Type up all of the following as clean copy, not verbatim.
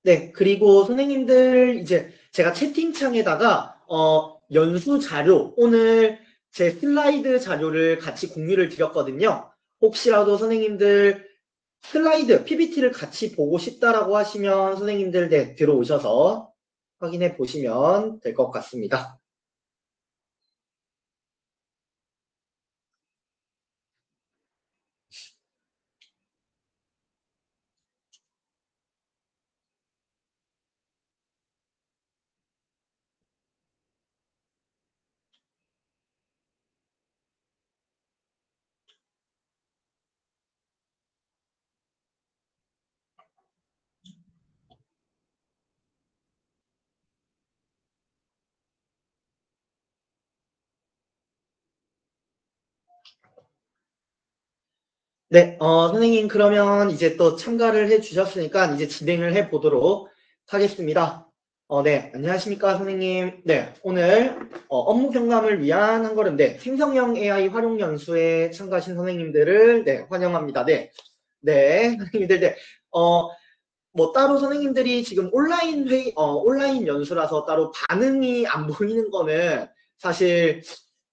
네, 그리고 선생님들 이제 제가 채팅창에다가 연수 자료, 오늘 제 슬라이드 자료를 같이 공유를 드렸거든요. 혹시라도 선생님들 슬라이드, PPT를 같이 보고 싶다라고 하시면 선생님들 네, 들어오셔서 확인해 보시면 될 것 같습니다. 네, 선생님 그러면 이제 또 참가를 해 주셨으니까 이제 진행을 해 보도록 하겠습니다. 네, 안녕하십니까 선생님. 네, 오늘 업무 경감을 위한 한 걸음인데 생성형 AI 활용 연수에 참가하신 선생님들을 네, 환영합니다. 네, 네, 선생님들 네, 뭐 따로 선생님들이 지금 온라인 회의, 온라인 연수라서 따로 반응이 안 보이는 거는 사실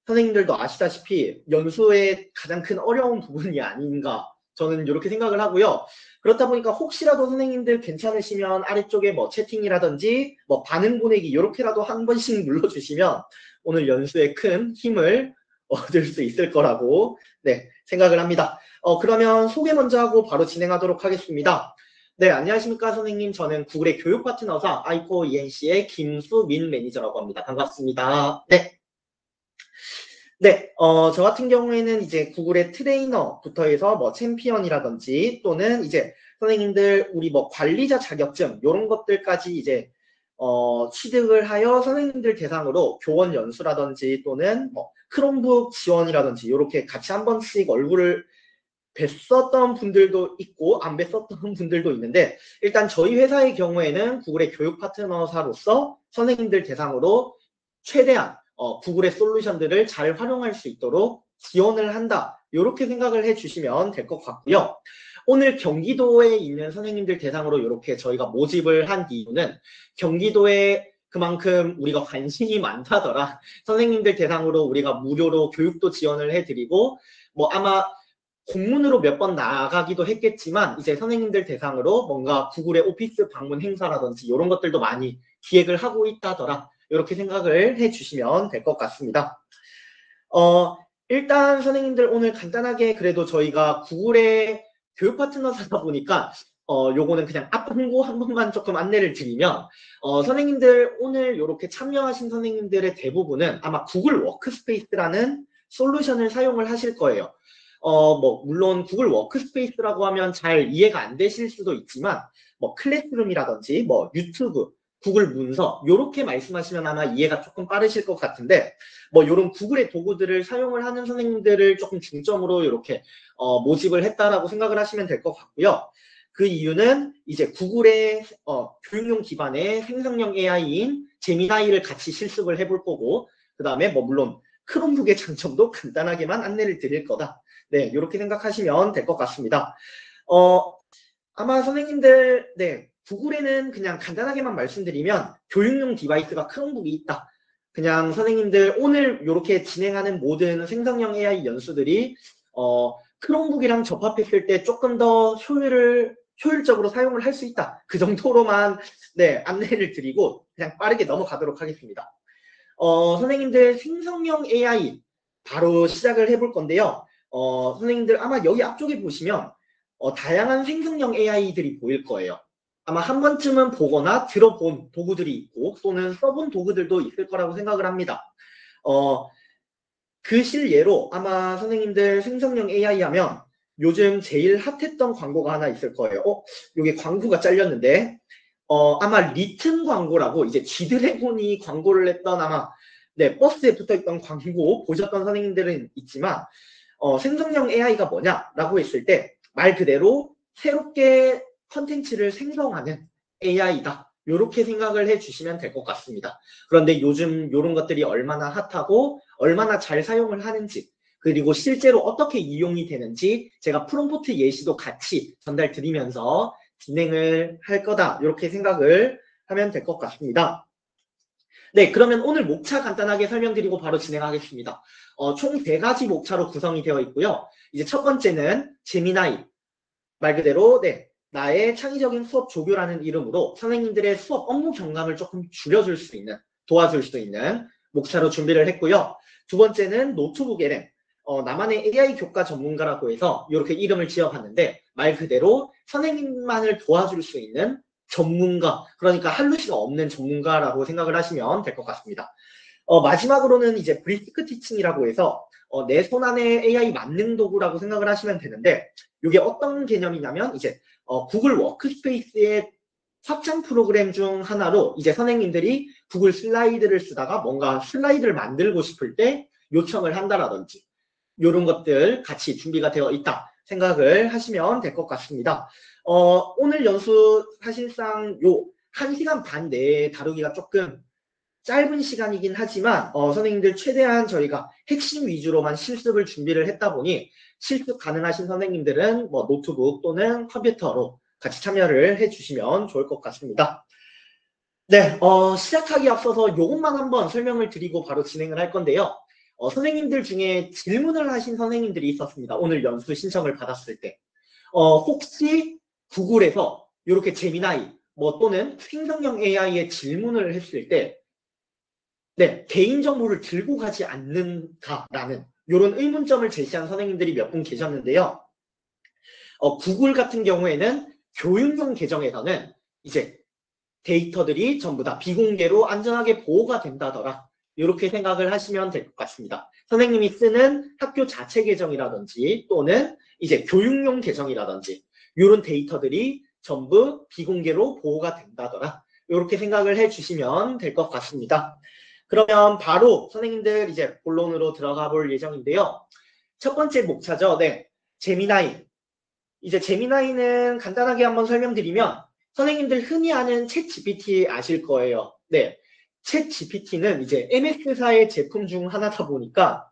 선생님들도 아시다시피 연수의 가장 큰 어려운 부분이 아닌가 저는 이렇게 생각을 하고요. 그렇다 보니까 혹시라도 선생님들 괜찮으시면 아래쪽에 뭐 채팅이라든지 뭐 반응 보내기 이렇게라도 한 번씩 눌러주시면 오늘 연수에 큰 힘을 얻을 수 있을 거라고 네, 생각을 합니다. 그러면 소개 먼저 하고 바로 진행하도록 하겠습니다. 네, 안녕하십니까 선생님. 저는 구글의 교육 파트너사 아이코 ENC의 김수민 매니저라고 합니다. 반갑습니다. 네. 네, 저 같은 경우에는 이제 구글의 트레이너부터 해서 뭐 챔피언이라든지 또는 이제 선생님들 우리 뭐 관리자 자격증 이런 것들까지 이제 취득을 하여 선생님들 대상으로 교원 연수라든지 또는 뭐 크롬북 지원이라든지 이렇게 같이 한 번씩 얼굴을 뵀었던 분들도 있고 안 뵀었던 분들도 있는데 일단 저희 회사의 경우에는 구글의 교육 파트너사로서 선생님들 대상으로 최대한 구글의 솔루션들을 잘 활용할 수 있도록 지원을 한다. 이렇게 생각을 해주시면 될 것 같고요. 오늘 경기도에 있는 선생님들 대상으로 이렇게 저희가 모집을 한 이유는 경기도에 그만큼 우리가 관심이 많다더라. 선생님들 대상으로 우리가 무료로 교육도 지원을 해드리고 뭐 아마 공문으로 몇 번 나가기도 했겠지만 이제 선생님들 대상으로 뭔가 구글의 오피스 방문 행사라든지 이런 것들도 많이 기획을 하고 있다더라. 이렇게 생각을 해주시면 될 것 같습니다. 일단 선생님들 오늘 간단하게 그래도 저희가 구글의 교육 파트너사다 보니까 요거는 그냥 앞 홍보 한 번만 조금 안내를 드리면 선생님들 오늘 이렇게 참여하신 선생님들의 대부분은 아마 구글 워크스페이스라는 솔루션을 사용을 하실 거예요. 뭐 물론 구글 워크스페이스라고 하면 잘 이해가 안 되실 수도 있지만 뭐 클래스룸이라든지 뭐 유튜브, 구글 문서 요렇게 말씀하시면 아마 이해가 조금 빠르실 것 같은데 뭐 요런 구글의 도구들을 사용을 하는 선생님들을 조금 중점으로 이렇게 모집을 했다라고 생각을 하시면 될 것 같고요. 그 이유는 이제 구글의 교육용 기반의 생성형 AI인 제미나이를 같이 실습을 해볼 거고 그 다음에 뭐 물론 크롬북의 장점도 간단하게만 안내를 드릴 거다. 네, 이렇게 생각하시면 될 것 같습니다. 아마 선생님들, 네, 구글에는 그냥 간단하게만 말씀드리면 교육용 디바이스가 크롬북이 있다. 그냥 선생님들 오늘 이렇게 진행하는 모든 생성형 AI 연수들이 크롬북이랑 접합했을 때 조금 더 효율적으로 사용을 할 수 있다. 그 정도로만 네, 안내를 드리고 그냥 빠르게 넘어가도록 하겠습니다. 선생님들 생성형 AI 바로 시작을 해볼 건데요. 선생님들 아마 여기 앞쪽에 보시면 다양한 생성형 AI들이 보일 거예요. 아마 한 번쯤은 보거나 들어본 도구들이 있고 또는 써본 도구들도 있을 거라고 생각을 합니다. 그 실예로 아마 선생님들 생성형 AI 하면 요즘 제일 핫했던 광고가 하나 있을 거예요. 여기 광고가 잘렸는데 아마 리튼 광고라고 이제 G드래곤이 광고를 했던 아마 네, 버스에 붙어있던 광고 보셨던 선생님들은 있지만 생성형 AI가 뭐냐라고 했을 때 말 그대로 새롭게 컨텐츠를 생성하는 AI다. 이렇게 생각을 해주시면 될 것 같습니다. 그런데 요즘 이런 것들이 얼마나 핫하고 얼마나 잘 사용을 하는지 그리고 실제로 어떻게 이용이 되는지 제가 프롬프트 예시도 같이 전달 드리면서 진행을 할 거다. 이렇게 생각을 하면 될 것 같습니다. 네, 그러면 오늘 목차 간단하게 설명드리고 바로 진행하겠습니다. 총 3가지 목차로 구성이 되어 있고요. 이제 첫 번째는 제미나이, 말 그대로 네, 나의 창의적인 수업 조교라는 이름으로 선생님들의 수업 업무 경감을 조금 줄여줄 수 있는, 도와줄 수 있는 목차로 준비를 했고요. 두 번째는 노트북 LM, 나만의 AI 교과 전문가라고 해서 이렇게 이름을 지어봤는데 말 그대로 선생님만을 도와줄 수 있는 전문가, 그러니까 한루시가 없는 전문가라고 생각을 하시면 될 것 같습니다. 마지막으로는 이제 브리스크 티칭이라고 해서 내 손 안에 AI 만능 도구라고 생각을 하시면 되는데 이게 어떤 개념이냐면 이제 구글 워크스페이스의 확장 프로그램 중 하나로 이제 선생님들이 구글 슬라이드를 쓰다가 뭔가 슬라이드를 만들고 싶을 때 요청을 한다라든지 이런 것들 같이 준비가 되어 있다 생각을 하시면 될 것 같습니다. 오늘 연수 사실상 요 1시간 반 내에 다루기가 조금 짧은 시간이긴 하지만 선생님들 최대한 저희가 핵심 위주로만 실습을 준비를 했다 보니 실습 가능하신 선생님들은 뭐 노트북 또는 컴퓨터로 같이 참여를 해주시면 좋을 것 같습니다. 네, 시작하기 앞서서 이것만 한번 설명을 드리고 바로 진행을 할 건데요. 선생님들 중에 질문을 하신 선생님들이 있었습니다. 오늘 연수 신청을 받았을 때. 혹시 구글에서 이렇게 제미나이 뭐 또는 생성형 AI에 질문을 했을 때 네, 개인정보를 들고 가지 않는가라는 이런 의문점을 제시한 선생님들이 몇 분 계셨는데요. 구글 같은 경우에는 교육용 계정에서는 이제 데이터들이 전부 다 비공개로 안전하게 보호가 된다더라. 이렇게 생각을 하시면 될 것 같습니다. 선생님이 쓰는 학교 자체 계정이라든지 또는 이제 교육용 계정이라든지 이런 데이터들이 전부 비공개로 보호가 된다더라. 이렇게 생각을 해주시면 될 것 같습니다. 그러면 바로 선생님들 이제 본론으로 들어가 볼 예정인데요. 첫 번째 목차죠. 네, 제미나이. 이제 제미나이는 간단하게 한번 설명드리면 선생님들 흔히 아는 챗 GPT 아실 거예요. 네, 챗 GPT는 이제 MS사의 제품 중 하나다 보니까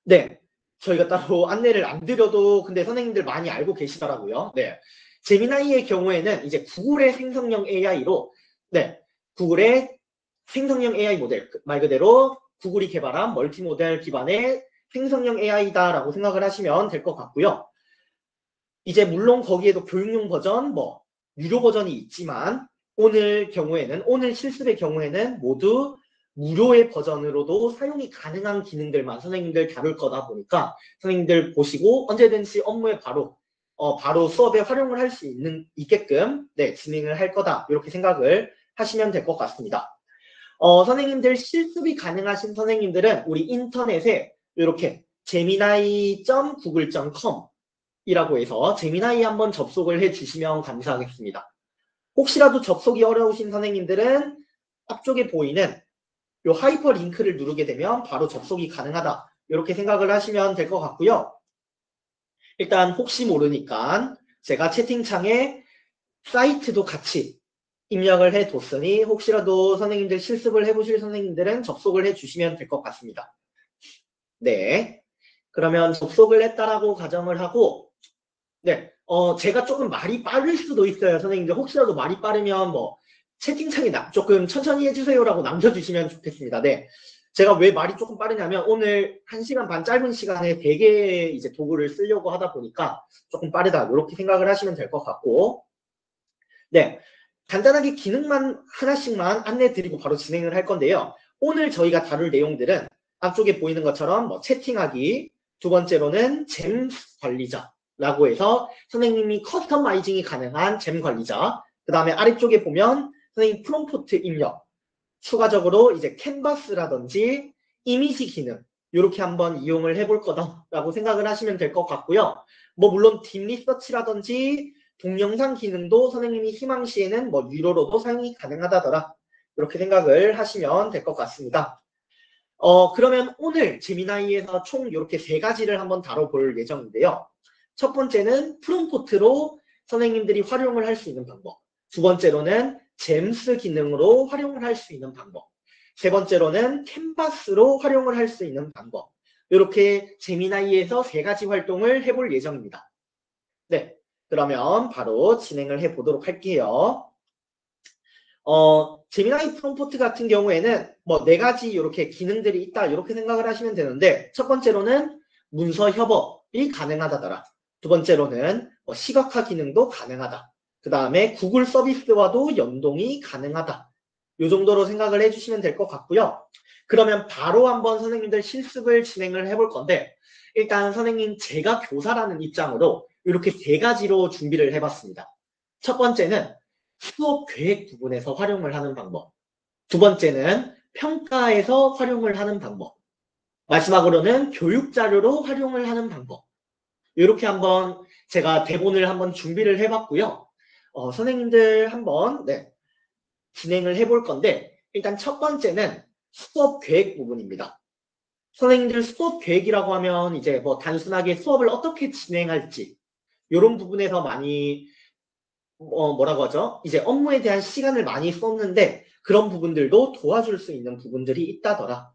네, 저희가 따로 안내를 안 드려도 근데 선생님들 많이 알고 계시더라고요. 네, 제미나이의 경우에는 이제 구글의 생성형 AI로 네, 구글의 생성형 AI 모델, 말 그대로 구글이 개발한 멀티모델 기반의 생성형 AI다라고 생각을 하시면 될 것 같고요. 이제 물론 거기에도 교육용 버전, 뭐 유료 버전이 있지만 오늘 실습의 경우에는 모두 무료의 버전으로도 사용이 가능한 기능들만 선생님들 다룰 거다 보니까 선생님들 보시고 언제든지 업무에 바로 수업에 활용을 할 수 있게끔 네, 진행을 할 거다 이렇게 생각을 하시면 될 것 같습니다. 선생님들 실습이 가능하신 선생님들은 우리 인터넷에 이렇게 gemini.google.com 이라고 해서 제미나이 한번 접속을 해주시면 감사하겠습니다. 혹시라도 접속이 어려우신 선생님들은 앞쪽에 보이는 이 하이퍼 링크를 누르게 되면 바로 접속이 가능하다. 이렇게 생각을 하시면 될 것 같고요. 일단 혹시 모르니까 제가 채팅창에 사이트도 같이 입력을 해뒀으니 혹시라도 선생님들 실습을 해보실 선생님들은 접속을 해주시면 될 것 같습니다. 네, 그러면 접속을 했다라고 가정을 하고 네, 제가 조금 말이 빠를 수도 있어요. 선생님들 혹시라도 말이 빠르면 뭐 채팅창에 조금 천천히 해주세요라고 남겨주시면 좋겠습니다. 네, 제가 왜 말이 조금 빠르냐면 오늘 1시간 반 짧은 시간에 되게 이제 도구를 쓰려고 하다 보니까 조금 빠르다 이렇게 생각을 하시면 될 것 같고 네, 간단하게 기능만 하나씩만 안내 드리고 바로 진행을 할 건데요. 오늘 저희가 다룰 내용들은 앞쪽에 보이는 것처럼 뭐 채팅하기, 두 번째로는 잼 관리자 라고 해서 선생님이 커스터마이징이 가능한 잼 관리자, 그 다음에 아래쪽에 보면 선생님 프롬프트 입력, 추가적으로 이제 캔버스라든지 이미지 기능 이렇게 한번 이용을 해볼 거다라고 생각을 하시면 될 것 같고요. 뭐 물론 딥리서치라든지 동영상 기능도 선생님이 희망시에는 뭐 유료로도 사용이 가능하다더라 이렇게 생각을 하시면 될 것 같습니다. 그러면 오늘 제미나이에서 총 이렇게 3가지를 한번 다뤄볼 예정인데요. 첫 번째는 프롬프트로 선생님들이 활용을 할 수 있는 방법. 두 번째로는 잼스 기능으로 활용을 할 수 있는 방법. 세 번째로는 캔버스로 활용을 할 수 있는 방법. 이렇게 제미나이에서 3가지 활동을 해볼 예정입니다. 네, 그러면 바로 진행을 해 보도록 할게요. 제미나이 프롬프트 같은 경우에는 뭐 4가지 이렇게 기능들이 있다 이렇게 생각을 하시면 되는데 첫 번째로는 문서 협업이 가능하다더라. 두 번째로는 시각화 기능도 가능하다. 그 다음에 구글 서비스와도 연동이 가능하다. 이 정도로 생각을 해주시면 될 것 같고요. 그러면 바로 한번 선생님들 실습을 진행을 해볼 건데 일단 선생님 제가 교사라는 입장으로 이렇게 3가지로 준비를 해봤습니다. 첫 번째는 수업 계획 부분에서 활용을 하는 방법. 두 번째는 평가에서 활용을 하는 방법. 마지막으로는 교육 자료로 활용을 하는 방법. 이렇게 한번 제가 대본을 한번 준비를 해봤고요. 선생님들 한번 진행을 해볼 건데 일단 첫 번째는 수업 계획 부분입니다. 선생님들 수업 계획이라고 하면 이제 뭐 단순하게 수업을 어떻게 진행할지 이런 부분에서 많이 뭐라고 하죠? 이제 업무에 대한 시간을 많이 썼는데 그런 부분들도 도와줄 수 있는 부분들이 있다더라.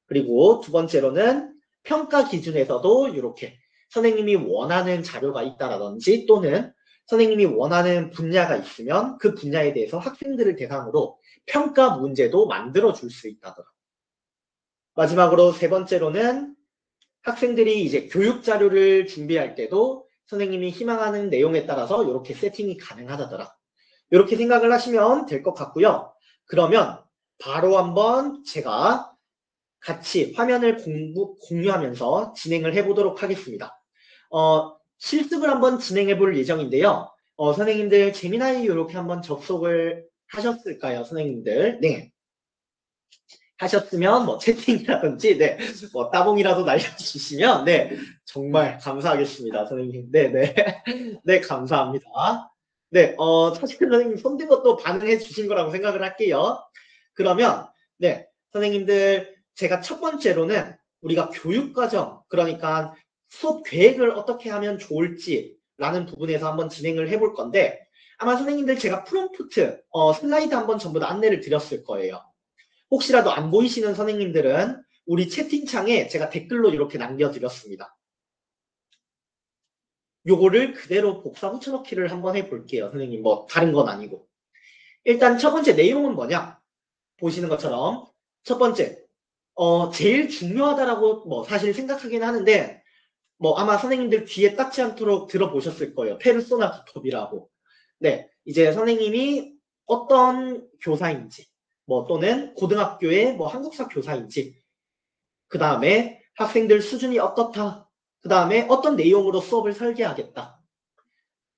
그리고 두 번째로는 평가 기준에서도 이렇게 선생님이 원하는 자료가 있다라든지 또는 선생님이 원하는 분야가 있으면 그 분야에 대해서 학생들을 대상으로 평가 문제도 만들어 줄 수 있다더라. 마지막으로 세 번째로는 학생들이 이제 교육 자료를 준비할 때도 선생님이 희망하는 내용에 따라서 이렇게 세팅이 가능하다더라. 이렇게 생각을 하시면 될 것 같고요. 그러면 바로 한번 제가 같이 화면을 공유하면서 진행을 해보도록 하겠습니다. 실습을 한번 진행해 볼 예정인데요. 선생님들 재미나이 이렇게 한번 접속을 하셨을까요? 선생님들. 네. 하셨으면 뭐 채팅이라든지 뭐 따봉이라도 날려주시면 정말 감사하겠습니다. 선생님. 네, 감사합니다. 사실 선생님 손든 것도 반응해 주신 거라고 생각을 할게요. 그러면 선생님들 제가 첫 번째로는 우리가 교육과정 그러니까 수업 계획을 어떻게 하면 좋을지 라는 부분에서 한번 진행을 해볼 건데 아마 선생님들 제가 프롬프트 슬라이드 한번 전부 다 안내를 드렸을 거예요. 혹시라도 안 보이시는 선생님들은 우리 채팅창에 제가 댓글로 이렇게 남겨드렸습니다. 요거를 그대로 복사 붙여넣기를 한번 해볼게요. 선생님 뭐 다른 건 아니고. 일단 첫 번째 내용은 뭐냐? 보시는 것처럼 첫 번째 제일 중요하다라고 뭐 사실 생각하긴 하는데 뭐 아마 선생님들 귀에 닿지 않도록 들어보셨을 거예요. 페르소나 기법이라고. 이제 선생님이 어떤 교사인지 뭐 또는 고등학교의 뭐 한국사 교사인지 그 다음에 학생들 수준이 어떻다 그 다음에 어떤 내용으로 수업을 설계하겠다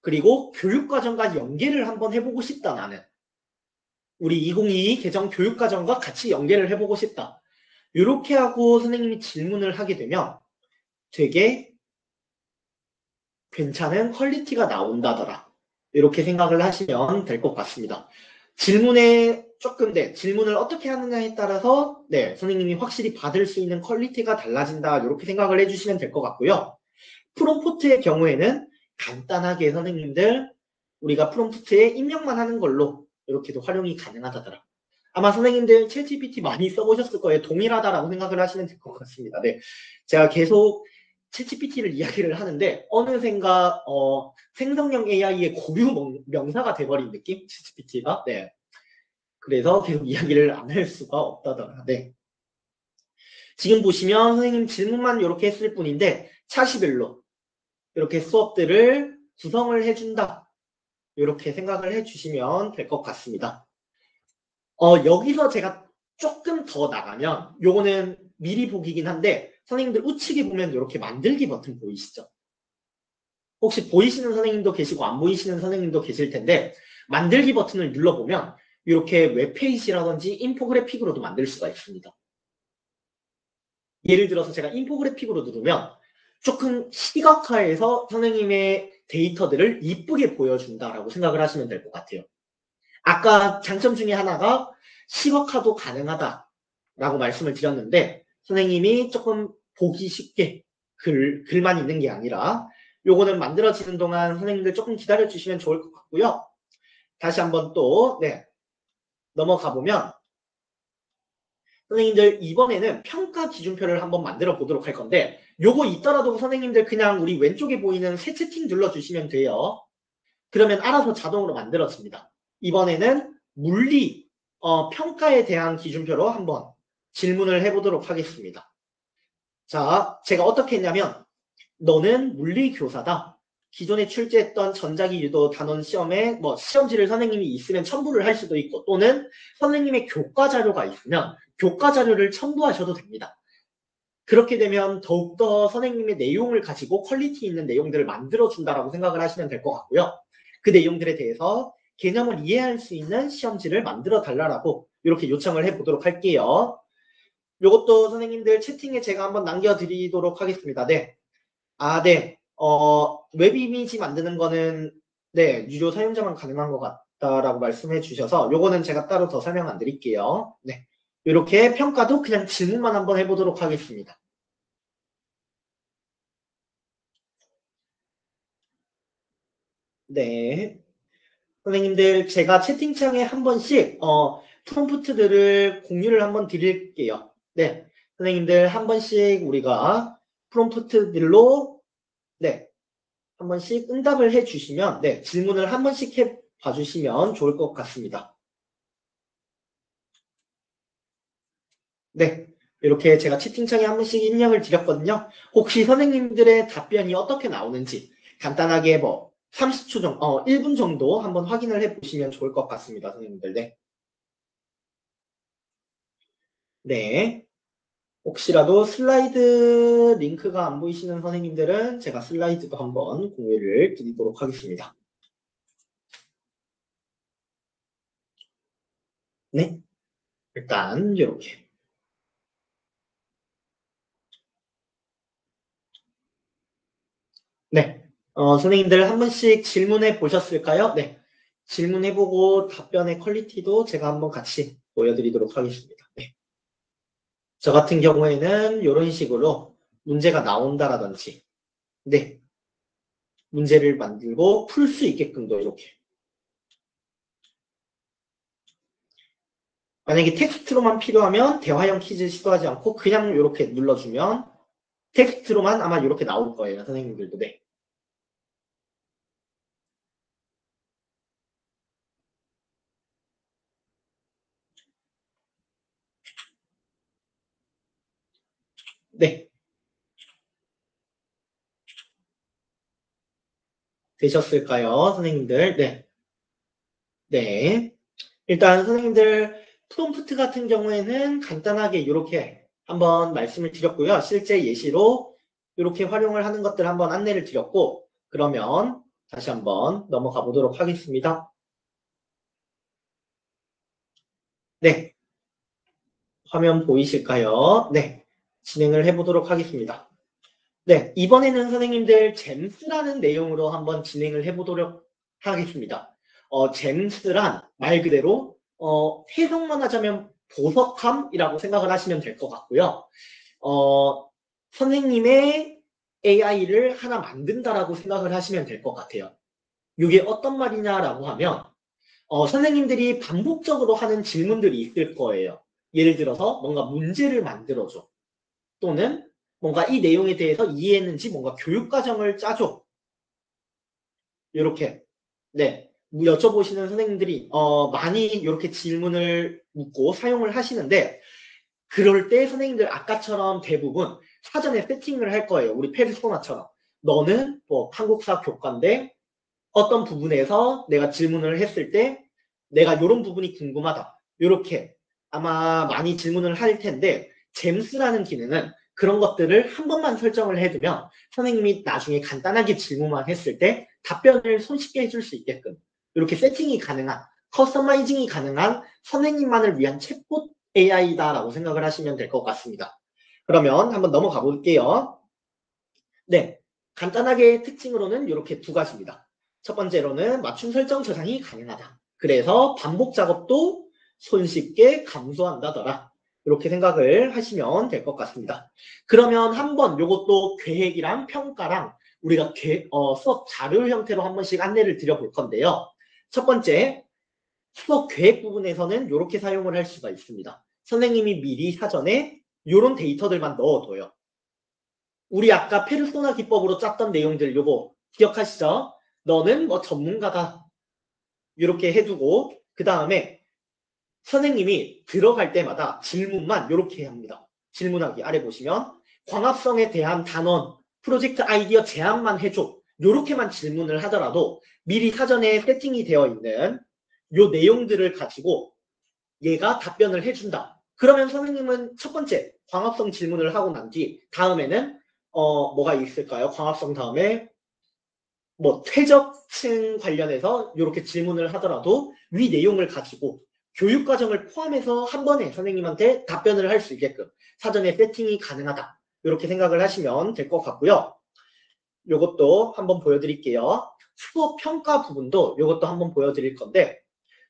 그리고 교육과정과 연계를 한번 해보고 싶다 나는 우리 2022 개정 교육과정과 같이 연계를 해보고 싶다 이렇게 하고 선생님이 질문을 하게 되면 되게 괜찮은 퀄리티가 나온다더라 이렇게 생각을 하시면 될 것 같습니다. 질문에 조금 질문을 어떻게 하느냐에 따라서 선생님이 확실히 받을 수 있는 퀄리티가 달라진다 이렇게 생각을 해주시면 될 것 같고요. 프롬프트의 경우에는 간단하게 선생님들 우리가 프롬프트에 입력만 하는 걸로 이렇게도 활용이 가능하다더라. 아마 선생님들 챗GPT 많이 써보셨을 거예요. 동일하다라고 생각을 하시면 될 것 같습니다. 제가 계속 챗GPT를 이야기를 하는데 어느샌가 생성형 AI의 고유 명사가 돼버린 느낌? 챗GPT가 그래서 계속 이야기를 안 할 수가 없다더라. 지금 보시면 선생님 질문만 이렇게 했을 뿐인데 차시별로 이렇게 수업들을 구성을 해준다. 이렇게 생각을 해주시면 될 것 같습니다. 여기서 제가 조금 더 나가면 요거는 미리 보기긴 한데 선생님들 우측에 보면 이렇게 만들기 버튼 보이시죠? 혹시 보이시는 선생님도 계시고 안 보이시는 선생님도 계실 텐데 만들기 버튼을 눌러보면 이렇게 웹페이지라든지 인포그래픽으로도 만들 수가 있습니다. 예를 들어서 제가 인포그래픽으로 누르면 조금 시각화해서 선생님의 데이터들을 이쁘게 보여준다라고 생각을 하시면 될 것 같아요. 아까 장점 중에 하나가 시각화도 가능하다라고 말씀을 드렸는데 선생님이 조금 보기 쉽게 글만 있는 게 아니라 요거는 만들어지는 동안 선생님들 조금 기다려 주시면 좋을 것 같고요. 다시 한번 또 넘어가 보면 선생님들 이번에는 평가 기준표를 한번 만들어 보도록 할 건데 요거 있더라도 선생님들 그냥 우리 왼쪽에 보이는 새 채팅 눌러주시면 돼요. 그러면 알아서 자동으로 만들어집니다. 이번에는 물리 평가에 대한 기준표로 한번 질문을 해보도록 하겠습니다. 자, 제가 어떻게 했냐면 너는 물리 교사다. 기존에 출제했던 전자기 유도 단원 시험에 뭐 시험지를 선생님이 있으면 첨부를 할 수도 있고 또는 선생님의 교과 자료가 있으면 교과 자료를 첨부하셔도 됩니다. 그렇게 되면 더욱더 선생님의 내용을 가지고 퀄리티 있는 내용들을 만들어준다라고 생각을 하시면 될 것 같고요. 그 내용들에 대해서 개념을 이해할 수 있는 시험지를 만들어 달라고 이렇게 요청을 해보도록 할게요. 이것도 선생님들 채팅에 제가 한번 남겨드리도록 하겠습니다. 네. 아, 네. 웹 이미지 만드는 거는 네, 유료 사용자만 가능한 것 같다라고 말씀해 주셔서 요거는 제가 따로 더 설명 안 드릴게요. 네. 이렇게 평가도 그냥 질문만 한번 해보도록 하겠습니다. 네. 선생님들 제가 채팅창에 한 번씩 프롬프트들을 공유를 한번 드릴게요. 네. 선생님들 한 번씩 우리가 프롬프트들로 네. 한 번씩 응답을 해 주시면 네. 질문을 한 번씩 해 봐주시면 좋을 것 같습니다. 네. 이렇게 제가 채팅창에 한 번씩 입력을 드렸거든요. 혹시 선생님들의 답변이 어떻게 나오는지 간단하게 뭐 30초 정도, 1분 정도 한번 확인을 해 보시면 좋을 것 같습니다. 선생님들. 네. 네. 혹시라도 슬라이드 링크가 안 보이시는 선생님들은 제가 슬라이드도 한번 공유를 드리도록 하겠습니다. 네. 일단 이렇게. 네. 선생님들 한 번씩 질문해 보셨을까요? 네. 질문해보고 답변의 퀄리티도 제가 한번 같이 보여드리도록 하겠습니다. 네. 저 같은 경우에는 이런 식으로 문제가 나온다라든지, 네. 문제를 만들고 풀 수 있게끔도 이렇게. 만약에 텍스트로만 필요하면 대화형 퀴즈 시도하지 않고 그냥 이렇게 눌러주면 텍스트로만 아마 이렇게 나올 거예요. 선생님들도. 네. 네. 되셨을까요? 선생님들. 네. 네. 일단 선생님들 프롬프트 같은 경우에는 간단하게 이렇게 한번 말씀을 드렸고요. 실제 예시로 이렇게 활용을 하는 것들 한번 안내를 드렸고 그러면 다시 한번 넘어가 보도록 하겠습니다. 네. 화면 보이실까요? 네. 진행을 해보도록 하겠습니다. 네. 이번에는 선생님들 잼스라는 내용으로 한번 진행을 해보도록 하겠습니다. 잼스란 말 그대로 해석만 하자면 보석함이라고 생각을 하시면 될 것 같고요. 선생님의 AI를 하나 만든다라고 생각을 하시면 될 것 같아요. 이게 어떤 말이냐라고 하면 선생님들이 반복적으로 하는 질문들이 있을 거예요. 예를 들어서 뭔가 문제를 만들어줘. 또는 뭔가 이 내용에 대해서 이해했는지 뭔가 교육과정을 짜줘. 이렇게 네 여쭤보시는 선생님들이 많이 이렇게 질문을 묻고 사용을 하시는데 그럴 때 선생님들 아까처럼 대부분 사전에 세팅을 할 거예요. 우리 페르소나처럼. 너는 뭐 한국사 교과인데 어떤 부분에서 내가 질문을 했을 때 내가 이런 부분이 궁금하다. 이렇게 아마 많이 질문을 할 텐데 잼스라는 기능은 그런 것들을 한 번만 설정을 해두면 선생님이 나중에 간단하게 질문만 했을 때 답변을 손쉽게 해줄 수 있게끔 이렇게 세팅이 가능한 커스터마이징이 가능한 선생님만을 위한 챗봇 AI다라고 생각을 하시면 될 것 같습니다. 그러면 한번 넘어가 볼게요. 네, 간단하게 특징으로는 이렇게 두 가지입니다. 첫 번째로는 맞춤 설정 저장이 가능하다. 그래서 반복 작업도 손쉽게 감소한다더라. 이렇게 생각을 하시면 될 것 같습니다. 그러면 한번 이것도 계획이랑 평가랑 우리가 수업 자료 형태로 한 번씩 안내를 드려볼 건데요. 첫 번째, 수업 계획 부분에서는 이렇게 사용을 할 수가 있습니다. 선생님이 미리 사전에 이런 데이터들만 넣어둬요. 우리 아까 페르소나 기법으로 짰던 내용들 요거 기억하시죠? 너는 뭐 전문가다. 이렇게 해두고 그 다음에 선생님이 들어갈 때마다 질문만 이렇게 합니다. 질문하기 아래 보시면 광합성에 대한 단원, 프로젝트 아이디어 제안만 해줘. 이렇게만 질문을 하더라도 미리 사전에 세팅이 되어 있는 요 내용들을 가지고 얘가 답변을 해준다. 그러면 선생님은 첫 번째 광합성 질문을 하고 난 뒤 다음에는 뭐가 있을까요? 광합성 다음에 뭐 퇴적층 관련해서 이렇게 질문을 하더라도 위 내용을 가지고 교육과정을 포함해서 한 번에 선생님한테 답변을 할 수 있게끔 사전에 세팅이 가능하다. 이렇게 생각을 하시면 될 것 같고요. 이것도 한번 보여드릴게요. 수업 평가 부분도 이것도 한번 보여드릴 건데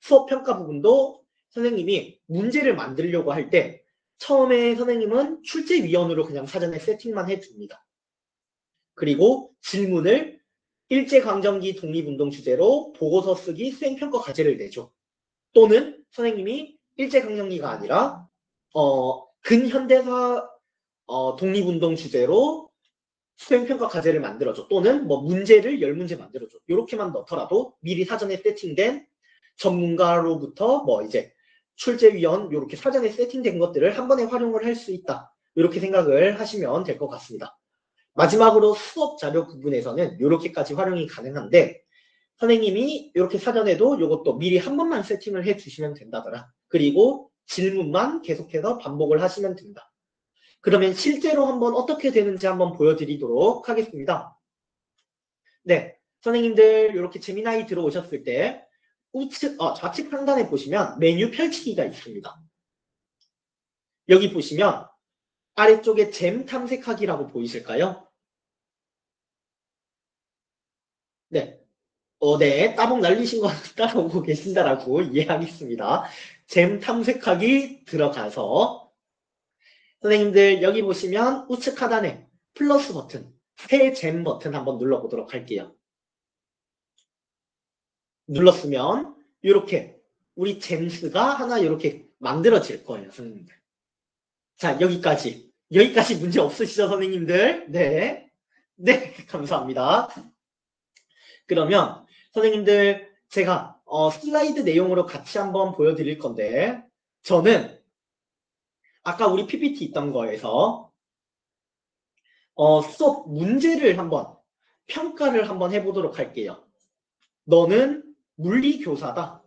수업 평가 부분도 선생님이 문제를 만들려고 할 때 처음에 선생님은 출제위원으로 그냥 사전에 세팅만 해줍니다. 그리고 질문을 일제강점기 독립운동 주제로 보고서 쓰기 수행평가 과제를 내죠. 또는 선생님이 일제강점기가 아니라 근현대사 독립운동 주제로 수행평가 과제를 만들어줘. 또는 뭐 문제를 10문제 만들어줘. 이렇게만 넣더라도 미리 사전에 세팅된 전문가로부터 뭐 이제 출제위원 이렇게 사전에 세팅된 것들을 한 번에 활용을 할 수 있다. 이렇게 생각을 하시면 될 것 같습니다. 마지막으로 수업 자료 부분에서는 이렇게까지 활용이 가능한데 선생님이 이렇게 사전에도 이것도 미리 한 번만 세팅을 해주시면 된다더라. 그리고 질문만 계속해서 반복을 하시면 된다. 그러면 실제로 한번 어떻게 되는지 한번 보여드리도록 하겠습니다. 네, 선생님들 이렇게 재미나이 들어오셨을 때 좌측 상단에 보시면 메뉴 펼치기가 있습니다. 여기 보시면 아래쪽에 잼 탐색하기라고 보이실까요? 네. 네. 따봉 날리신 거 따라오고 계신다라고 이해하겠습니다. 잼 탐색하기 들어가서 선생님들 여기 보시면 우측 하단에 플러스 버튼, 새 잼 버튼 한번 눌러보도록 할게요. 눌렀으면 이렇게 우리 잼스가 하나 이렇게 만들어질 거예요, 선생님들. 자, 여기까지 문제 없으시죠, 선생님들? 네. 네, 감사합니다. 그러면 선생님들 제가 슬라이드 내용으로 같이 한번 보여드릴 건데 저는 아까 우리 PPT 있던 거에서 수업 문제를 한번 평가를 한번 해보도록 할게요. 너는 물리교사다.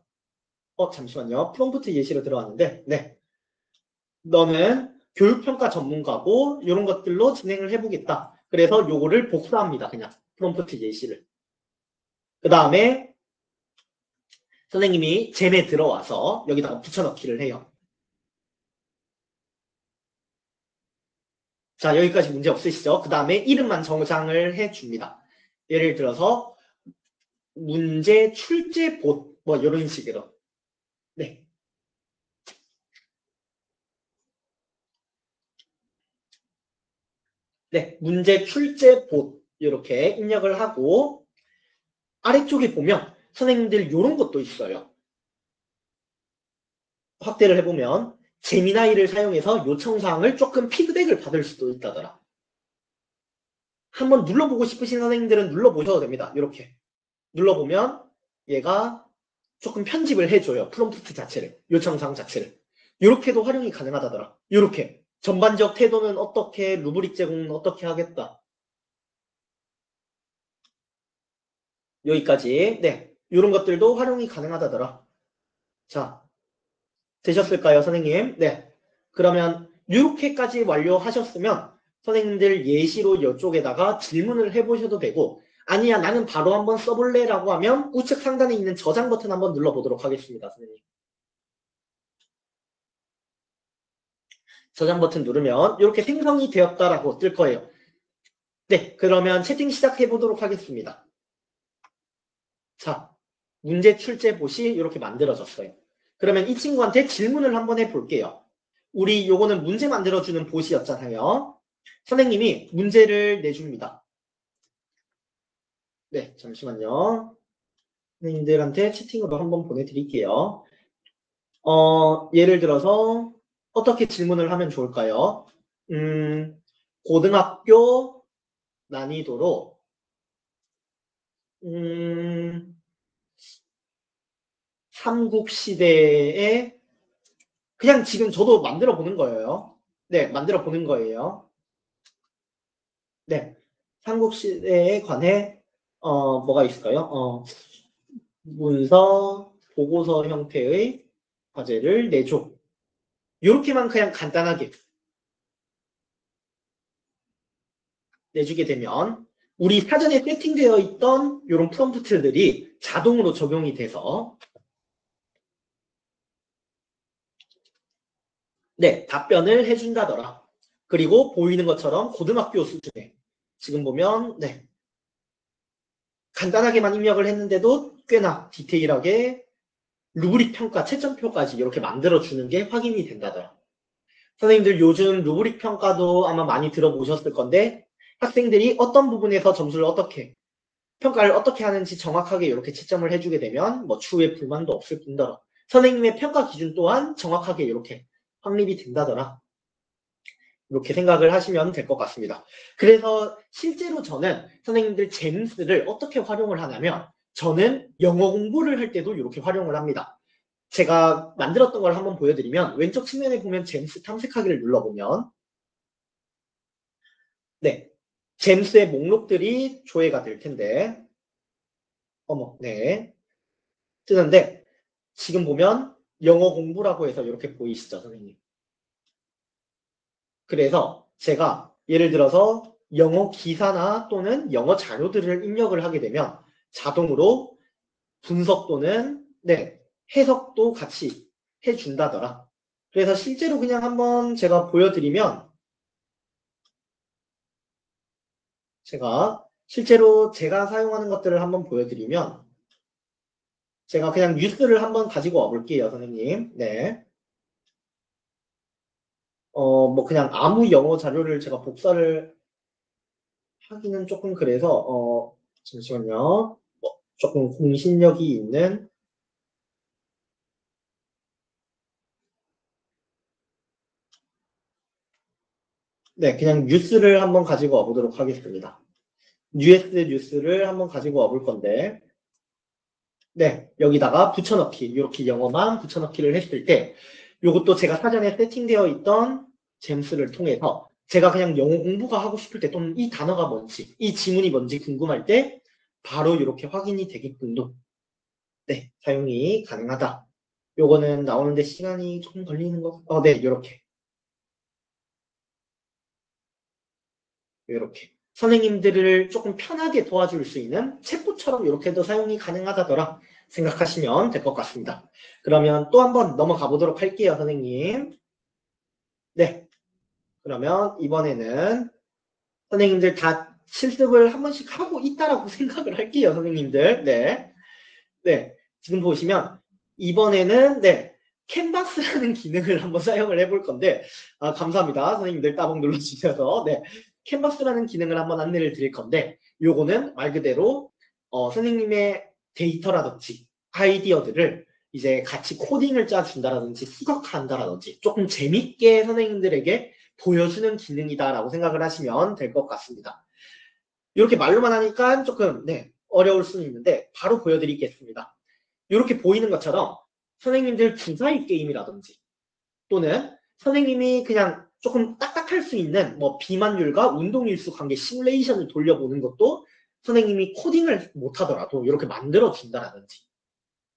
잠시만요. 프롬프트 예시로 들어왔는데 네. 너는 교육평가 전문가고 이런 것들로 진행을 해보겠다. 그래서 요거를 복사합니다. 그냥 프롬프트 예시를. 그 다음에 선생님이 잼에 들어와서 여기다가 붙여넣기를 해요. 자, 여기까지 문제 없으시죠? 그 다음에 이름만 정장을 해줍니다. 예를 들어서 문제 출제봇 뭐 이런 식으로. 네. 네, 문제 출제봇 이렇게 입력을 하고 아래쪽에 보면 선생님들 이런 것도 있어요. 확대를 해보면 제미나이를 사용해서 요청사항을 조금 피드백을 받을 수도 있다더라. 한번 눌러보고 싶으신 선생님들은 눌러보셔도 됩니다. 이렇게 눌러보면 얘가 조금 편집을 해줘요. 프롬프트 자체를, 요청사항 자체를. 이렇게도 활용이 가능하다더라. 이렇게 전반적 태도는 어떻게, 루브릭 제공은 어떻게 하겠다. 여기까지. 네, 이런 것들도 활용이 가능하다더라. 자, 되셨을까요, 선생님? 네. 그러면 이렇게까지 완료하셨으면 선생님들 예시로 이쪽에다가 질문을 해보셔도 되고 아니야 나는 바로 한번 써볼래 라고 하면 우측 상단에 있는 저장 버튼 한번 눌러보도록 하겠습니다. 선생님. 저장 버튼 누르면 이렇게 생성이 되었다라고 뜰 거예요. 네, 그러면 채팅 시작해 보도록 하겠습니다. 자, 문제 출제 봇이 이렇게 만들어졌어요. 그러면 이 친구한테 질문을 한번 해볼게요. 우리 요거는 문제 만들어주는 봇이었잖아요. 선생님이 문제를 내줍니다. 네, 잠시만요. 선생님들한테 채팅으로 한번 보내드릴게요. 예를 들어서 어떻게 질문을 하면 좋을까요? 고등학교 난이도로 삼국시대에 그냥 지금 저도 만들어 보는 거예요. 네, 만들어 보는 거예요. 네, 삼국시대에 관해 뭐가 있을까요? 문서, 보고서 형태의 과제를 내줘. 이렇게만 그냥 간단하게 내주게 되면 우리 사전에 세팅되어 있던 이런 프롬프트들이 자동으로 적용이 돼서 네, 답변을 해준다더라. 그리고 보이는 것처럼 고등학교 수준에 지금 보면 네, 간단하게만 입력을 했는데도 꽤나 디테일하게 루브릭 평가, 채점표까지 이렇게 만들어주는 게 확인이 된다더라. 선생님들 요즘 루브릭 평가도 아마 많이 들어보셨을 건데 학생들이 어떤 부분에서 점수를 어떻게 평가를 어떻게 하는지 정확하게 이렇게 채점을 해주게 되면 뭐 추후에 불만도 없을 뿐더러 선생님의 평가 기준 또한 정확하게 이렇게 확립이 된다더라. 이렇게 생각을 하시면 될 것 같습니다. 그래서 실제로 저는 선생님들 잼스를 어떻게 활용을 하냐면 저는 영어 공부를 할 때도 이렇게 활용을 합니다. 제가 만들었던 걸 한번 보여드리면 왼쪽 측면에 보면 잼스 탐색하기를 눌러보면 네, 잼스의 목록들이 조회가 될 텐데 어머, 네, 뜨는데 지금 보면 영어 공부라고 해서 이렇게 보이시죠, 선생님? 그래서 제가 예를 들어서 영어 기사나 또는 영어 자료들을 입력을 하게 되면 자동으로 분석 또는 네, 해석도 같이 해준다더라. 그래서 실제로 그냥 한번 제가 보여드리면 실제로 제가 사용하는 것들을 한번 보여드리면 제가 그냥 뉴스를 한번 가지고 와볼게요, 선생님. 네. 뭐 그냥 아무 영어 자료를 제가 복사를 하기는 조금 그래서 잠시만요. 조금 공신력이 있는 네, 그냥 뉴스를 한번 가지고 와보도록 하겠습니다. 뉴스를 한번 가지고 와볼 건데 네, 여기다가 붙여넣기 이렇게 영어만 붙여넣기를 했을 때 이것도 제가 사전에 세팅되어 있던 잼스를 통해서 제가 그냥 영어 공부가 하고 싶을 때 또는 이 단어가 뭔지 이 지문이 뭔지 궁금할 때 바로 이렇게 확인이 되게끔도 네, 사용이 가능하다. 요거는 나오는데 시간이 조금 걸리는 것, 네, 이렇게. 선생님들을 조금 편하게 도와줄 수 있는 챗봇처럼 이렇게도 사용이 가능하다더라 생각하시면 될 것 같습니다. 그러면 또 한번 넘어가 보도록 할게요, 선생님. 네, 그러면 이번에는 선생님들 다 실습을 한 번씩 하고 있다라고 생각을 할게요, 선생님들. 네, 네. 지금 보시면 이번에는 네, 캔버스라는 기능을 한번 사용을 해볼 건데 감사합니다. 선생님들 따봉 눌러주셔서 네, 캔버스라는 기능을 한번 안내를 드릴 건데 요거는 말 그대로 선생님의 데이터라든지 아이디어들을 이제 같이 코딩을 짜준다라든지 수학한다라든지 조금 재밌게 선생님들에게 보여주는 기능이다라고 생각을 하시면 될 것 같습니다. 이렇게 말로만 하니까 조금 네, 어려울 수는 있는데 바로 보여드리겠습니다. 이렇게 보이는 것처럼 선생님들 주사위 게임이라든지 또는 선생님이 그냥 조금 딱딱할 수 있는 뭐 비만율과 운동일수 관계 시뮬레이션을 돌려보는 것도 선생님이 코딩을 못하더라도 이렇게 만들어준다라든지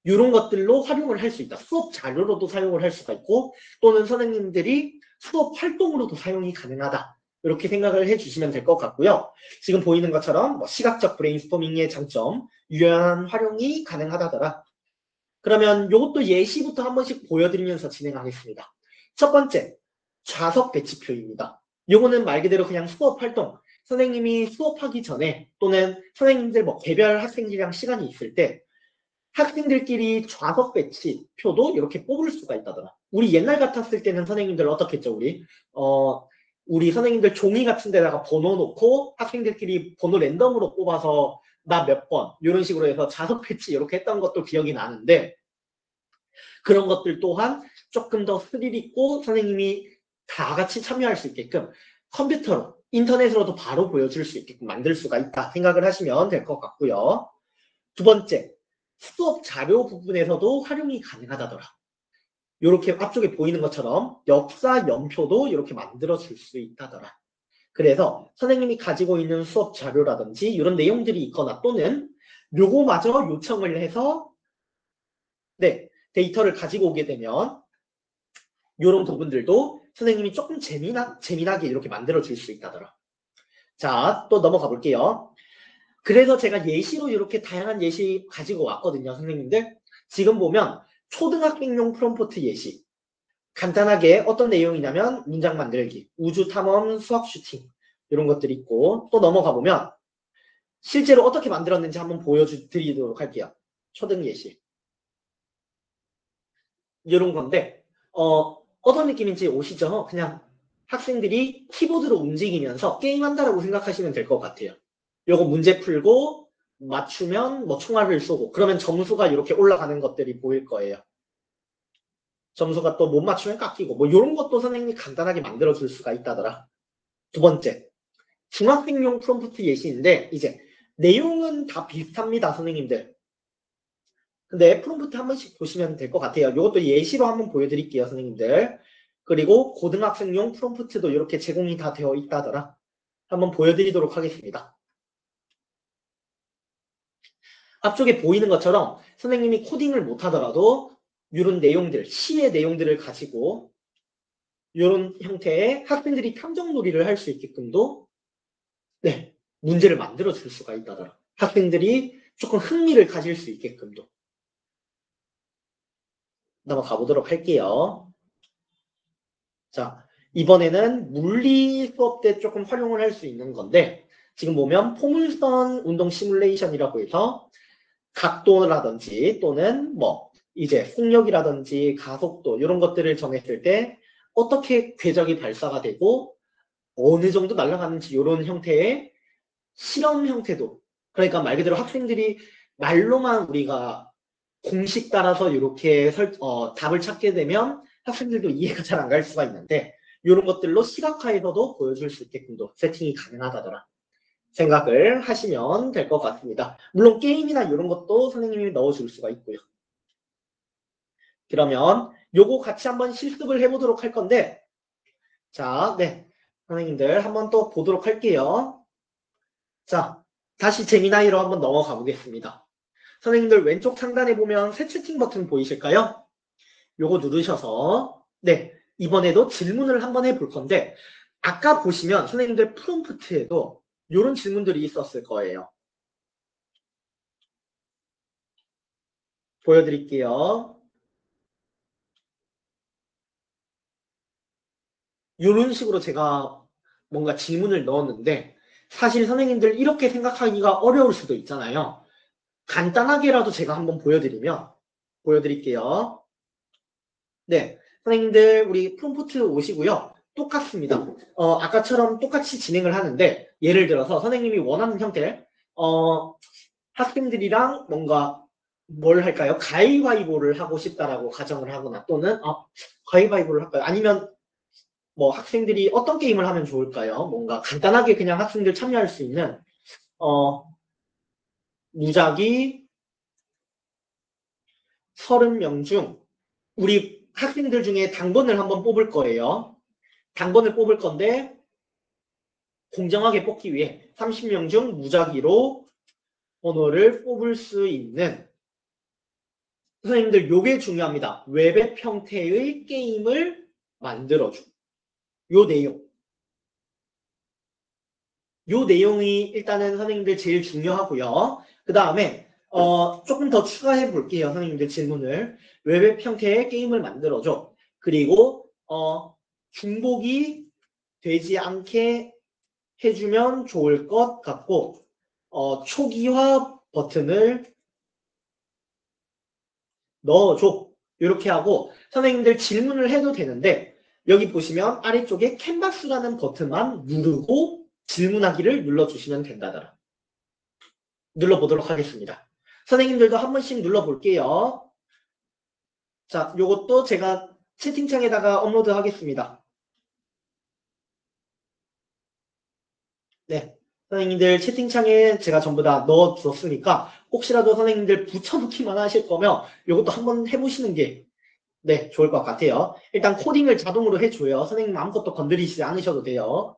이런 것들로 활용을 할 수 있다. 수업 자료로도 사용을 할 수가 있고 또는 선생님들이 수업 활동으로도 사용이 가능하다. 이렇게 생각을 해주시면 될 것 같고요. 지금 보이는 것처럼 뭐 시각적 브레인스토밍의 장점, 유연한 활용이 가능하다더라. 그러면 이것도 예시부터 한 번씩 보여드리면서 진행하겠습니다. 첫 번째, 좌석 배치표입니다. 이거는 말 그대로 그냥 수업 활동, 선생님이 수업하기 전에 또는 선생님들 뭐 개별 학생들이랑 시간이 있을 때 학생들끼리 좌석 배치 표도 이렇게 뽑을 수가 있다더라. 우리 옛날 같았을 때는 선생님들 어떻게 했죠, 우리 선생님들 종이 같은 데다가 번호 놓고 학생들끼리 번호 랜덤으로 뽑아서 나 몇 번 이런 식으로 해서 좌석 배치 이렇게 했던 것도 기억이 나는데 그런 것들 또한 조금 더 스릴 있고 선생님이 다 같이 참여할 수 있게끔 컴퓨터로 인터넷으로도 바로 보여줄 수 있게끔 만들 수가 있다 생각을 하시면 될 것 같고요. 두 번째, 수업 자료 부분에서도 활용이 가능하다더라. 이렇게 앞쪽에 보이는 것처럼 역사 연표도 이렇게 만들어 줄 수 있다더라. 그래서 선생님이 가지고 있는 수업 자료라든지 이런 내용들이 있거나 또는 요거마저 요청을 해서 네, 데이터를 가지고 오게 되면 이런 부분들도 선생님이 조금 재미나게 이렇게 만들어 줄 수 있다더라. 자, 또 넘어가 볼게요. 그래서 제가 예시로 이렇게 다양한 예시 가지고 왔거든요, 선생님들. 지금 보면 초등학생용 프롬프트 예시. 간단하게 어떤 내용이냐면 문장 만들기, 우주 탐험, 수학 슈팅 이런 것들이 있고 또 넘어가 보면 실제로 어떻게 만들었는지 한번 보여드리도록 할게요. 초등 예시. 이런 건데 어떤 느낌인지 오시죠? 그냥 학생들이 키보드로 움직이면서 게임한다라고 생각하시면 될 것 같아요. 요거 문제 풀고 맞추면 뭐 총알을 쏘고 그러면 점수가 이렇게 올라가는 것들이 보일 거예요. 점수가 또 못 맞추면 깎이고 뭐 이런 것도 선생님이 간단하게 만들어 줄 수가 있다더라. 두 번째, 중학생용 프롬프트 예시인데 이제 내용은 다 비슷합니다, 선생님들. 근데 프롬프트 한 번씩 보시면 될 것 같아요. 이것도 예시로 한번 보여드릴게요, 선생님들. 그리고 고등학생용 프롬프트도 이렇게 제공이 다 되어 있다더라. 한번 보여드리도록 하겠습니다. 앞쪽에 보이는 것처럼 선생님이 코딩을 못하더라도 이런 내용들, 시의 내용들을 가지고 이런 형태의 학생들이 탐정놀이를 할 수 있게끔도 네, 문제를 만들어 줄 수가 있다더라. 학생들이 조금 흥미를 가질 수 있게끔도. 넘어가 보도록 할게요. 자, 이번에는 물리 수업 때 조금 활용을 할 수 있는 건데 지금 보면 포물선 운동 시뮬레이션이라고 해서 각도라든지 또는 뭐 이제 속력이라든지 가속도 이런 것들을 정했을 때 어떻게 궤적이 발사가 되고 어느 정도 날아가는지 이런 형태의 실험 형태도 그러니까 말 그대로 학생들이 말로만 우리가 공식 따라서 이렇게 답을 찾게 되면 학생들도 이해가 잘 안 갈 수가 있는데 이런 것들로 시각화에서도 보여줄 수 있게끔도 세팅이 가능하다더라 생각을 하시면 될 것 같습니다. 물론 게임이나 이런 것도 선생님이 넣어줄 수가 있고요. 그러면 요거 같이 한번 실습을 해보도록 할 건데 자, 네, 선생님들 한번 또 보도록 할게요. 자, 다시 제미나이로 한번 넘어가 보겠습니다. 선생님들 왼쪽 상단에 보면 새 채팅 버튼 보이실까요? 요거 누르셔서 네, 이번에도 질문을 한번 해볼 건데 아까 보시면 선생님들 프롬프트에도 이런 질문들이 있었을 거예요. 보여드릴게요. 이런 식으로 제가 뭔가 질문을 넣었는데 사실 선생님들 이렇게 생각하기가 어려울 수도 있잖아요. 간단하게라도 제가 한번 보여드릴게요. 네, 선생님들 우리 프롬프트 오시고요. 똑같습니다. 아까처럼 똑같이 진행을 하는데 예를 들어서 선생님이 원하는 형태 학생들이랑 뭔가 뭘 할까요? 가위바위보를 하고 싶다라고 가정을 하거나 또는 가위바위보를 할까요? 아니면 뭐 학생들이 어떤 게임을 하면 좋을까요? 뭔가 간단하게 그냥 학생들 참여할 수 있는 무작위 30명 중 우리 학생들 중에 당번을 한번 뽑을 거예요. 당번을 뽑을 건데 공정하게 뽑기 위해 30명 중 무작위로 번호를 뽑을 수 있는 선생님들 요게 중요합니다. 웹앱 형태의 게임을 만들어줘. 요 내용. 요 내용이 일단은 선생님들 제일 중요하고요. 그 다음에 조금 더 추가해 볼게요. 선생님들 질문을. 웹앱 형태의 게임을 만들어줘. 그리고 중복이 되지 않게 해주면 좋을 것 같고 초기화 버튼을 넣어줘. 이렇게 하고 선생님들 질문을 해도 되는데 여기 보시면 아래쪽에 캔버스라는 버튼만 누르고 질문하기를 눌러주시면 된다더라. 눌러보도록 하겠습니다. 선생님들도 한 번씩 눌러볼게요. 자, 요것도 제가 채팅창에다가 업로드 하겠습니다. 네, 선생님들 채팅창에 제가 전부 다 넣어두었으니까 혹시라도 선생님들 붙여넣기만 하실 거면 이것도 한번 해보시는 게 네, 좋을 것 같아요. 일단 코딩을 자동으로 해줘요. 선생님 아무것도 건드리시지 않으셔도 돼요.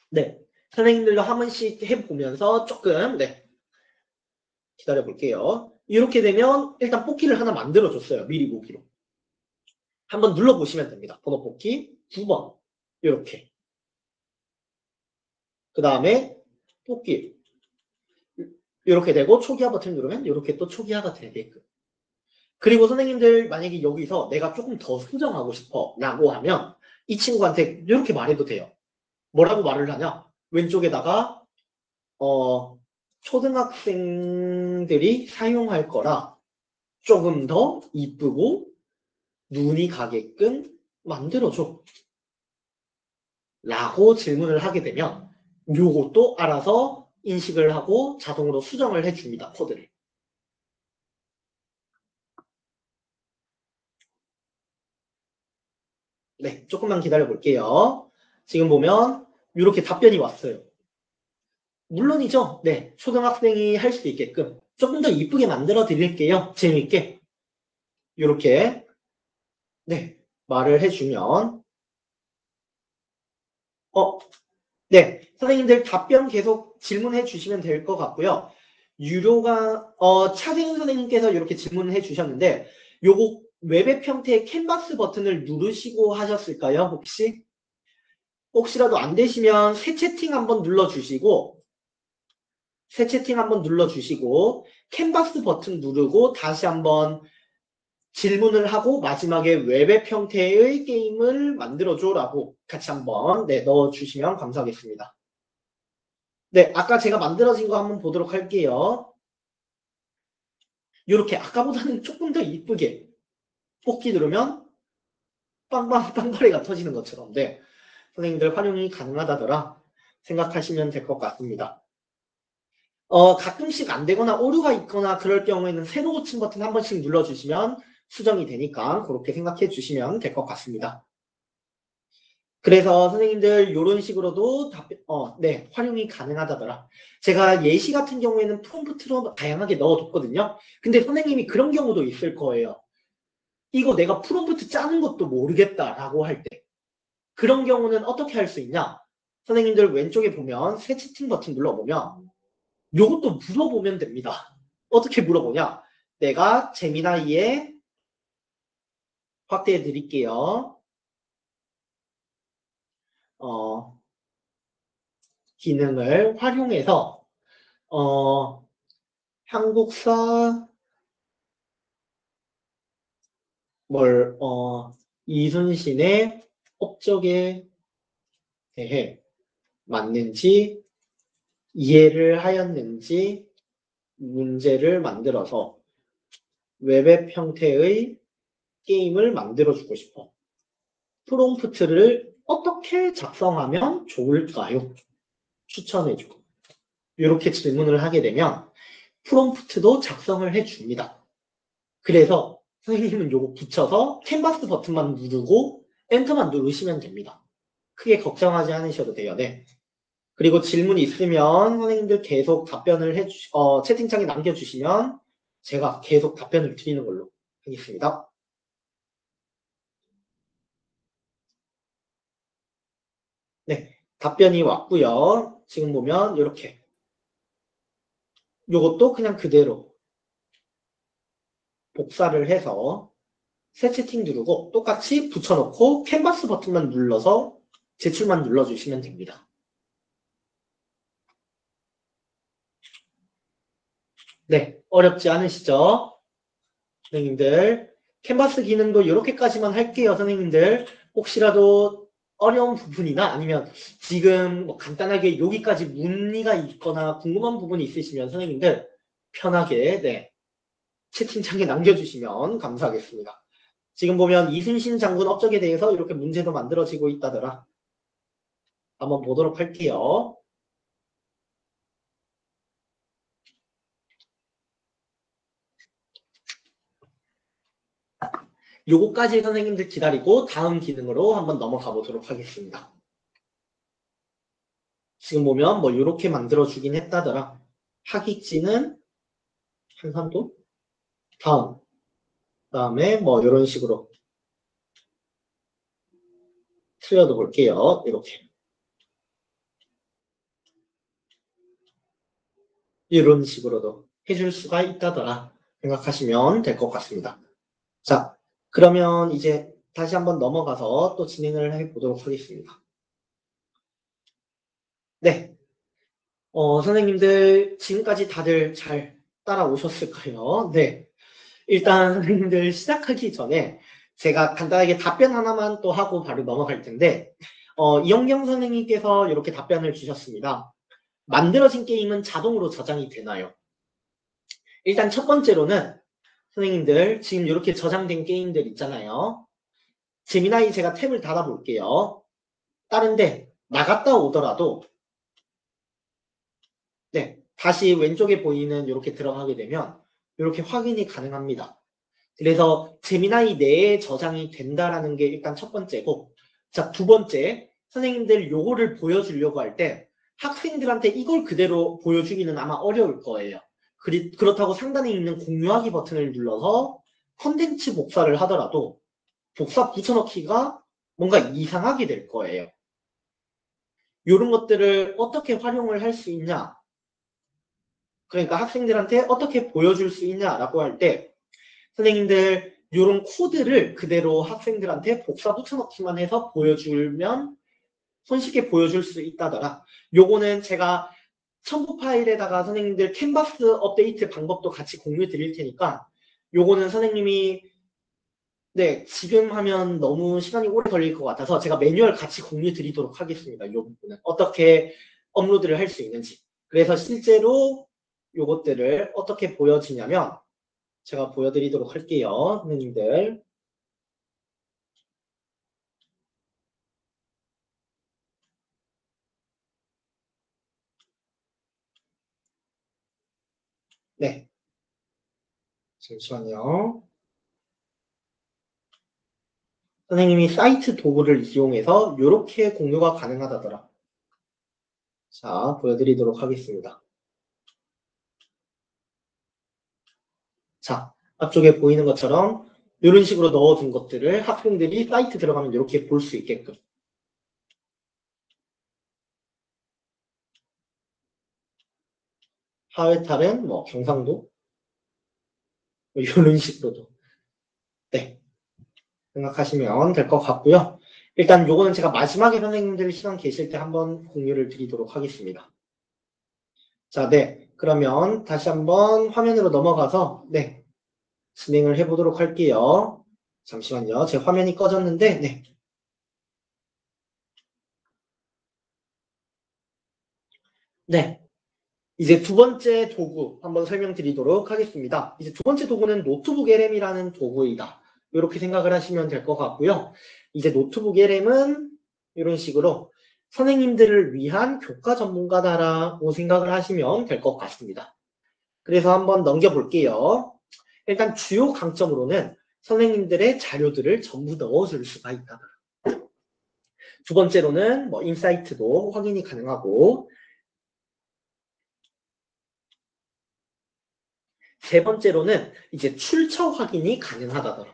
네, 선생님들도 한 번씩 해보면서 조금 네, 기다려 볼게요. 이렇게 되면 일단 뽑기를 하나 만들어줬어요. 미리 보기로. 한번 눌러보시면 됩니다. 번호 뽑기 9번 이렇게. 그 다음에 뽑기 이렇게 되고 초기화 버튼 누르면 이렇게 또 초기화가 되게끔. 그리고 선생님들 만약에 여기서 내가 조금 더 수정하고 싶어 라고 하면 이 친구한테 이렇게 말해도 돼요. 뭐라고 말을 하냐? 왼쪽에다가 초등학생들이 사용할 거라 조금 더 이쁘고 눈이 가게끔 만들어줘 라고 질문을 하게 되면 요것도 알아서 인식을 하고 자동으로 수정을 해줍니다. 코드를. 네, 조금만 기다려 볼게요. 지금 보면 이렇게 답변이 왔어요. 물론이죠. 네, 초등학생이 할 수 있게끔 조금 더 이쁘게 만들어 드릴게요. 재미있게. 이렇게 네, 말을 해주면 네, 선생님들 답변 계속 질문해 주시면 될 것 같고요. 유료가 차세윤 선생님께서 이렇게 질문해 주셨는데 요거 웹앱 형태의 캔버스 버튼을 누르시고 하셨을까요? 혹시라도 안 되시면 새 채팅 한번 눌러주시고 캔버스 버튼 누르고 다시 한번 질문을 하고 마지막에 웹앱 형태의 게임을 만들어줘라고 같이 한번 네, 넣어주시면 감사하겠습니다. 네, 아까 제가 만들어진 거 한번 보도록 할게요. 이렇게 아까보다는 조금 더 이쁘게 뽑기 누르면 빵빵 빵거리가 터지는 것처럼 네, 선생님들 활용이 가능하다더라 생각하시면 될 것 같습니다. 가끔씩 안 되거나 오류가 있거나 그럴 경우에는 새로 고침 버튼 한 번씩 눌러주시면 수정이 되니까 그렇게 생각해 주시면 될 것 같습니다. 그래서 선생님들 이런 식으로도 네, 활용이 가능하다더라. 제가 예시 같은 경우에는 프롬프트로 다양하게 넣어뒀거든요. 근데 선생님이 그런 경우도 있을 거예요. 이거 내가 프롬프트 짜는 것도 모르겠다라고 할 때. 그런 경우는 어떻게 할 수 있냐? 선생님들 왼쪽에 보면 새 채팅 버튼 눌러보면 이것도 물어보면 됩니다. 어떻게 물어보냐? 내가 재미나이에 확대해 드릴게요. 기능을 활용해서 한국사 이순신의 업적에 대해 맞는지 이해를 하였는지 문제를 만들어서 웹앱 형태의 게임을 만들어주고 싶어. 프롬프트를 어떻게 작성하면 좋을까요? 추천해주고. 이렇게 질문을 하게 되면 프롬프트도 작성을 해줍니다. 그래서 선생님은 요거 붙여서 캔버스 버튼만 누르고 엔터만 누르시면 됩니다. 크게 걱정하지 않으셔도 돼요. 네. 그리고 질문이 있으면 선생님들 계속 답변을 채팅창에 남겨주시면 제가 계속 답변을 드리는 걸로 하겠습니다. 네. 답변이 왔고요. 지금 보면 이렇게 요것도 그냥 그대로 복사를 해서 새 채팅 누르고 똑같이 붙여놓고 캔버스 버튼만 눌러서 제출만 눌러주시면 됩니다. 네, 어렵지 않으시죠? 선생님들 캔버스 기능도 이렇게까지만 할게요. 선생님들 혹시라도 어려운 부분이나 아니면 지금 뭐 간단하게 여기까지 문의가 있거나 궁금한 부분이 있으시면 선생님들 편하게 네, 채팅창에 남겨주시면 감사하겠습니다. 지금 보면 이순신 장군 업적에 대해서 이렇게 문제도 만들어지고 있다더라. 한번 보도록 할게요. 요거까지 선생님들 기다리고 다음 기능으로 한번 넘어가 보도록 하겠습니다. 지금 보면 뭐 요렇게 만들어 주긴 했다더라. 하객지는 한산도 다음에 뭐 이런 식으로 틀려도 볼게요. 이렇게 이런 식으로도 해줄 수가 있다더라 생각하시면 될 것 같습니다. 자, 그러면 이제 다시 한번 넘어가서 또 진행을 해보도록 하겠습니다. 네, 선생님들 지금까지 다들 잘 따라오셨을까요? 네, 일단 선생님들 시작하기 전에 제가 간단하게 답변 하나만 또 하고 바로 넘어갈 텐데 이영경 선생님께서 이렇게 답변을 주셨습니다. 만들어진 게임은 자동으로 저장이 되나요? 일단 첫 번째로는 선생님들 지금 이렇게 저장된 게임들 있잖아요. 재미나이 제가 탭을 닫아볼게요. 다른데 나갔다 오더라도 네, 다시 왼쪽에 보이는 이렇게 들어가게 되면 이렇게 확인이 가능합니다. 그래서 재미나이 내에 저장이 된다라는 게 일단 첫 번째고, 자, 두 번째, 선생님들 요거를 보여주려고 할 때 학생들한테 이걸 그대로 보여주기는 아마 어려울 거예요. 그렇다고 상단에 있는 공유하기 버튼을 눌러서 컨텐츠 복사를 하더라도 복사 붙여넣기가 뭔가 이상하게 될 거예요. 이런 것들을 어떻게 활용을 할 수 있냐? 그러니까 학생들한테 어떻게 보여줄 수 있냐라고 할 때 선생님들 이런 코드를 그대로 학생들한테 복사 붙여넣기만 해서 보여주면 손쉽게 보여줄 수 있다더라. 요거는 제가 첨부 파일에다가 선생님들 캔버스 업데이트 방법도 같이 공유 드릴 테니까 요거는 선생님이 네, 지금 하면 너무 시간이 오래 걸릴 것 같아서 제가 매뉴얼 같이 공유 드리도록 하겠습니다. 이 부분은 어떻게 업로드를 할 수 있는지. 그래서 실제로 요것들을 어떻게 보여지냐면 제가 보여드리도록 할게요. 선생님들. 네. 잠시만요. 선생님이 사이트 도구를 이용해서 이렇게 공유가 가능하다더라. 자, 보여드리도록 하겠습니다. 자, 앞쪽에 보이는 것처럼 이런 식으로 넣어둔 것들을 학생들이 사이트 들어가면 이렇게 볼 수 있게끔. 하회탈은 뭐 경상도 뭐 이런 식으로도 네 생각하시면 될 것 같고요. 일단 요거는 제가 마지막에 선생님들 시간 계실 때 한번 공유를 드리도록 하겠습니다. 자, 네. 그러면 다시 한번 화면으로 넘어가서 네 진행을 해보도록 할게요. 잠시만요. 제 화면이 꺼졌는데 네. 네. 이제 두 번째 도구 한번 설명드리도록 하겠습니다. 이제 두 번째 도구는 노트북 LM이라는 도구이다. 이렇게 생각을 하시면 될 것 같고요. 이제 노트북 LM은 이런 식으로 선생님들을 위한 교과 전문가다라고 생각을 하시면 될 것 같습니다. 그래서 한번 넘겨볼게요. 일단 주요 강점으로는 선생님들의 자료들을 전부 넣어줄 수가 있다. 두 번째로는 뭐 인사이트도 확인이 가능하고 세 번째로는 이제 출처 확인이 가능하다더라.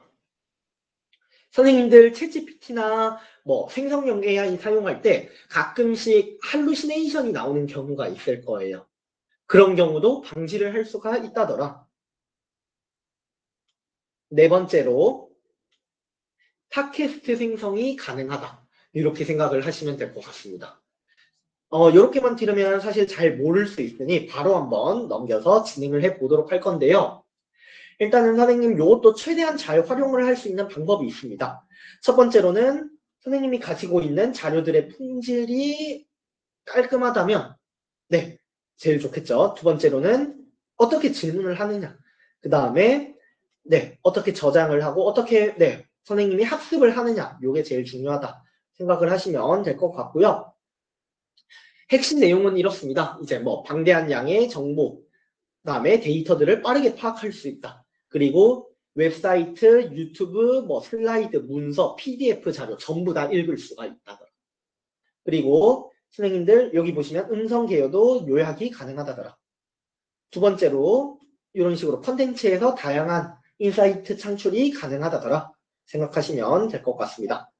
선생님들 챗GPT나 뭐 생성형 AI 사용할 때 가끔씩 할루시네이션이 나오는 경우가 있을 거예요. 그런 경우도 방지를 할 수가 있다더라. 네 번째로 팟캐스트 생성이 가능하다. 이렇게 생각을 하시면 될 것 같습니다. 이렇게만 들으면 사실 잘 모를 수 있으니 바로 한번 넘겨서 진행을 해보도록 할 건데요. 일단은 선생님 이것도 최대한 잘 활용을 할 수 있는 방법이 있습니다. 첫 번째로는 선생님이 가지고 있는 자료들의 품질이 깔끔하다면 네, 제일 좋겠죠. 두 번째로는 어떻게 질문을 하느냐. 그 다음에 네, 어떻게 저장을 하고 어떻게 네, 선생님이 학습을 하느냐. 이게 제일 중요하다 생각을 하시면 될 것 같고요. 핵심 내용은 이렇습니다. 이제 뭐 방대한 양의 정보, 그다음에 데이터들을 빠르게 파악할 수 있다. 그리고 웹사이트, 유튜브, 뭐 슬라이드, 문서, PDF 자료 전부 다 읽을 수가 있다더라. 그리고 선생님들 여기 보시면 음성 개요도 요약이 가능하다더라. 두 번째로 이런 식으로 컨텐츠에서 다양한 인사이트 창출이 가능하다더라 생각하시면 될 것 같습니다.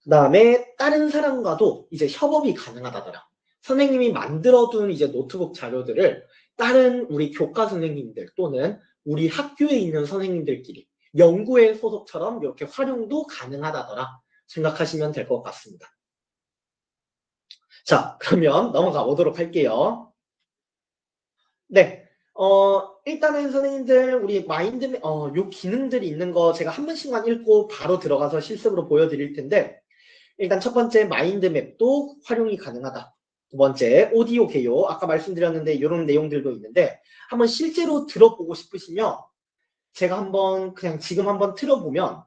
그 다음에 다른 사람과도 이제 협업이 가능하다더라. 선생님이 만들어둔 이제 노트북 자료들을 다른 우리 교과 선생님들 또는 우리 학교에 있는 선생님들끼리 연구회 소속처럼 이렇게 활용도 가능하다더라 생각하시면 될 것 같습니다. 자, 그러면 넘어가 보도록 할게요. 네, 일단은 선생님들 우리 마인드맵, 요 기능들이 있는 거 제가 한 번씩만 읽고 바로 들어가서 실습으로 보여드릴 텐데 일단 첫 번째 마인드맵도 활용이 가능하다. 두 번째 오디오 개요, 아까 말씀드렸는데 이런 내용들도 있는데 한번 실제로 들어보고 싶으시면 제가 한번 그냥 지금 한번 틀어보면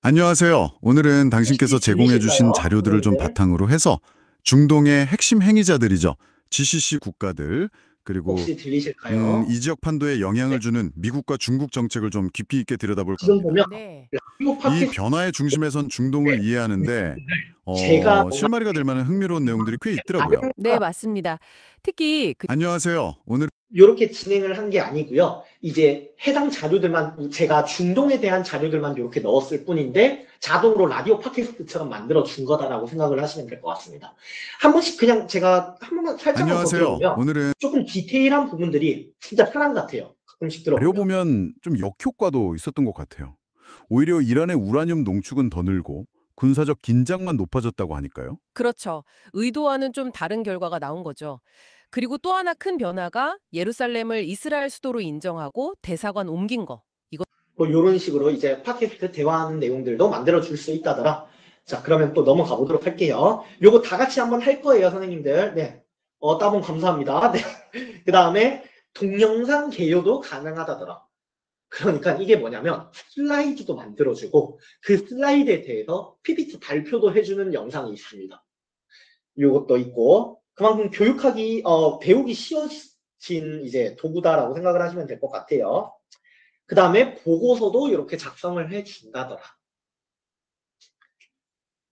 안녕하세요. 오늘은 당신께서 혹시 제공해 주신 들리실까요? 자료들을 좀 선생님들? 바탕으로 해서 중동의 핵심 행위자들이죠. GCC 국가들, 그리고 혹시 들리실까요? 이 지역 판도에 영향을 네, 주는 미국과 중국 정책을 좀 깊이 있게 들여다볼까 지금 합니다. 보면 네. 라디오 이 팟캐스트 변화의 중심에선 중동을 이해하는데 제가 실마리가 될 만한 흥미로운 내용들이 꽤 있더라고요. 네, 맞습니다. 특히 안녕하세요. 오늘 이렇게 진행을 한 게 아니고요. 이제 해당 자료들만 제가 중동에 대한 자료들만 이렇게 넣었을 뿐인데 자동으로 라디오 팟캐스트처럼 만들어 준 거다라고 생각을 하시면 될 것 같습니다. 한 번씩 그냥 제가 한 번만 살짝만 더 안녕하세요. 들어보면 오늘은 조금 디테일한 부분들이 진짜 사랑 같아요. 가끔씩 자료 들어보면. 보면 좀 역효과도 있었던 것 같아요. 오히려 이란의 우라늄 농축은 더 늘고 군사적 긴장만 높아졌다고 하니까요. 그렇죠. 의도와는 좀 다른 결과가 나온 거죠. 그리고 또 하나 큰 변화가 예루살렘을 이스라엘 수도로 인정하고 대사관 옮긴 거. 뭐 이런 식으로 이제 팟캐스트 대화하는 내용들도 만들어 줄 수 있다더라. 자, 그러면 또 넘어가 보도록 할게요. 요거 다 같이 한번 할 거예요, 선생님들. 네. 따봉 감사합니다. 네. 그 다음에 동영상 개요도 가능하다더라. 그러니까 이게 뭐냐면 슬라이드도 만들어주고 그 슬라이드에 대해서 PPT 발표도 해주는 영상이 있습니다. 요것도 있고 그만큼 교육하기, 배우기 쉬워진 이제 도구다라고 생각을 하시면 될 것 같아요. 그 다음에 보고서도 이렇게 작성을 해준다더라.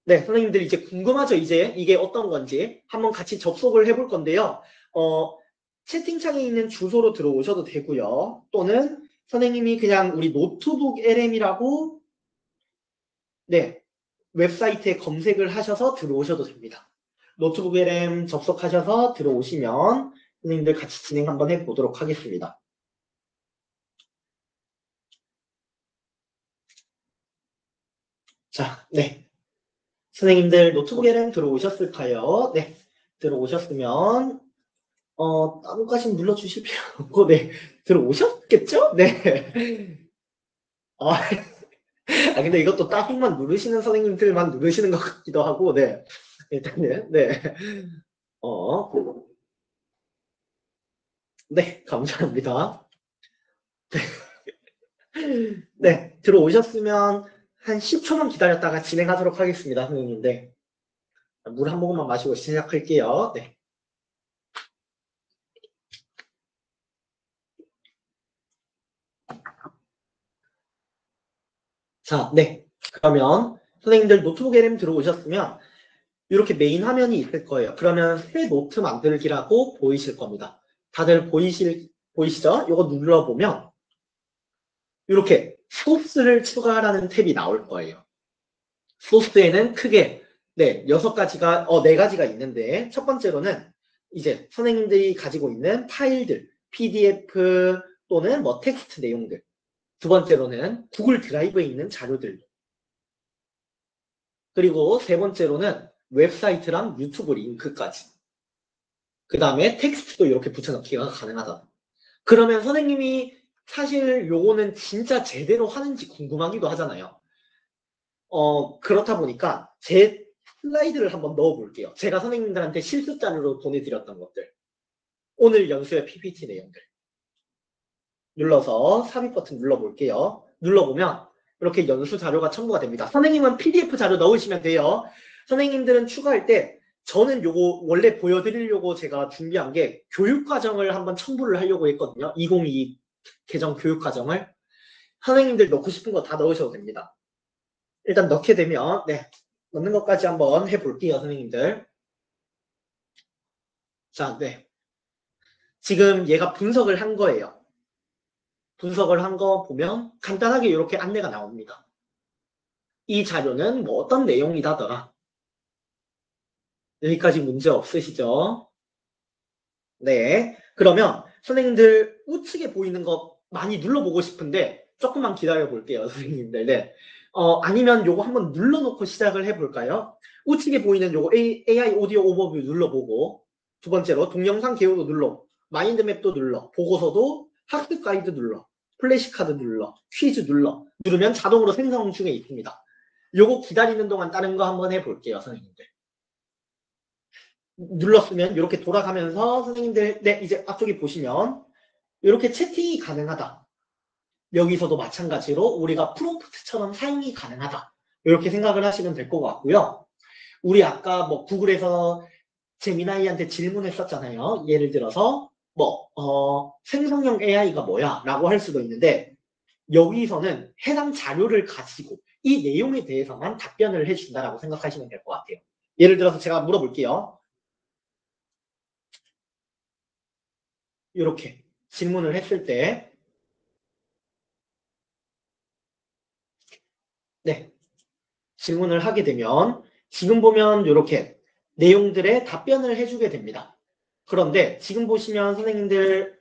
네, 선생님들 이제 궁금하죠? 이제 이게 어떤 건지 한번 같이 접속을 해볼 건데요. 채팅창에 있는 주소로 들어오셔도 되고요. 또는 선생님이 그냥 우리 노트북 LM이라고 네, 웹사이트에 검색을 하셔서 들어오셔도 됩니다. 노트북 LM 접속하셔서 들어오시면 선생님들 같이 진행 한번 해보도록 하겠습니다. 자, 네. 선생님들 노트북 LM 들어오셨을까요? 네. 들어오셨으면 따로까지 눌러주실 필요 없고 네. 들어오셨겠죠? 네. 아, 근데 이것도 따봉만 누르시는 선생님들만 누르시는 것 같기도 하고 네. 일단은 네. 네, 감사합니다. 네, 들어오셨으면 한 10초만 기다렸다가 진행하도록 하겠습니다, 선생님들. 물 한 모금만 마시고 시작할게요. 네. 자, 네. 그러면 선생님들 노트북 LM 들어오셨으면 이렇게 메인 화면이 있을 거예요. 그러면 새 노트 만들기라고 보이실 겁니다. 다들 보이시죠? 이거 눌러보면 이렇게 소스를 추가하라는 탭이 나올 거예요. 소스에는 크게 네, 6가지가, 4가지가 있는데 첫 번째로는 이제 선생님들이 가지고 있는 파일들, PDF 또는 뭐 텍스트 내용들. 두 번째로는 구글 드라이브에 있는 자료들. 그리고 세 번째로는 웹사이트랑 유튜브 링크까지. 그 다음에 텍스트도 이렇게 붙여넣기가 가능하다. 그러면 선생님이 사실 요거는 진짜 제대로 하는지 궁금하기도 하잖아요. 그렇다 보니까 제 슬라이드를 한번 넣어볼게요. 제가 선생님들한테 실습 자료로 보내드렸던 것들. 오늘 연수의 PPT 내용들. 눌러서 삽입 버튼 눌러볼게요. 눌러보면 이렇게 연수 자료가 첨부가 됩니다. 선생님은 PDF 자료 넣으시면 돼요. 선생님들은 추가할 때 저는 요거 원래 보여드리려고 제가 준비한 게 교육과정을 한번 첨부를 하려고 했거든요. 2022 개정 교육과정을. 선생님들 넣고 싶은 거 다 넣으셔도 됩니다. 일단 넣게 되면 네, 넣는 것까지 한번 해볼게요, 선생님들. 자, 네. 지금 얘가 분석을 한 거예요. 분석을 한 거 보면 간단하게 이렇게 안내가 나옵니다. 이 자료는 뭐 어떤 내용이다더라. 여기까지 문제 없으시죠? 네. 그러면 선생님들 우측에 보이는 거 많이 눌러보고 싶은데 조금만 기다려 볼게요, 선생님들. 네. 아니면 요거 한번 눌러놓고 시작을 해볼까요? 우측에 보이는 요거 AI 오디오 오버뷰 눌러보고, 두 번째로 동영상 개요도 눌러, 마인드맵도 눌러, 보고서도 학습 가이드 눌러, 플래시카드 눌러, 퀴즈 눌러. 누르면 자동으로 생성 중에 있습니다. 요거 기다리는 동안 다른 거 한번 해볼게요, 선생님들. 눌렀으면 이렇게 돌아가면서 선생님들, 네, 이제 앞쪽에 보시면 이렇게 채팅이 가능하다. 여기서도 마찬가지로 우리가 프롬프트처럼 사용이 가능하다. 이렇게 생각을 하시면 될 것 같고요. 우리 아까 뭐 구글에서 제미나이한테 질문했었잖아요. 예를 들어서 생성형 AI가 뭐야? 라고 할 수도 있는데 여기서는 해당 자료를 가지고 이 내용에 대해서만 답변을 해준다라고 생각하시면 될 것 같아요. 예를 들어서 제가 물어볼게요. 이렇게 질문을 했을 때 네, 질문을 하게 되면 지금 보면 이렇게 내용들의 답변을 해주게 됩니다. 그런데 지금 보시면 선생님들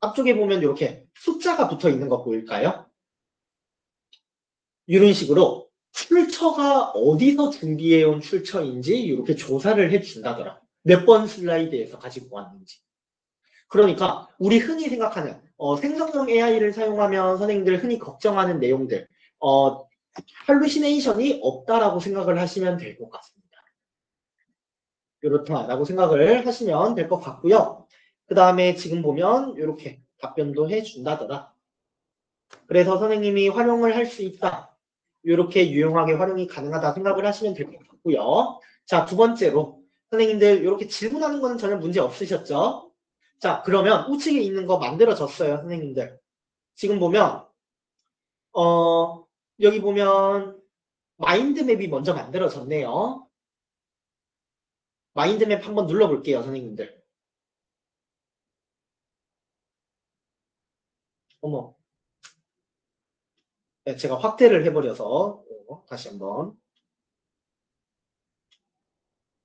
앞쪽에 보면 이렇게 숫자가 붙어 있는 거 보일까요? 이런 식으로 출처가 어디서 준비해온 출처인지 이렇게 조사를 해준다더라. 몇 번 슬라이드에서 가지고 왔는지. 그러니까 우리 흔히 생각하는 생성형 AI를 사용하면 선생님들 흔히 걱정하는 내용들 할루시네이션이 없다라고 생각을 하시면 될 것 같습니다. 이렇다라고 생각을 하시면 될 것 같고요. 그 다음에 지금 보면 이렇게 답변도 해준다더라. 그래서 선생님이 활용을 할 수 있다. 이렇게 유용하게 활용이 가능하다 생각을 하시면 될 것 같고요. 자, 두 번째로 선생님들 이렇게 질문하는 거는 전혀 문제 없으셨죠? 자, 그러면 우측에 있는 거 만들어졌어요, 선생님들. 지금 보면 여기 보면 마인드맵이 먼저 만들어졌네요. 마인드맵 한번 눌러볼게요, 선생님들. 어머, 네, 제가 확대를 해버려서 다시 한번.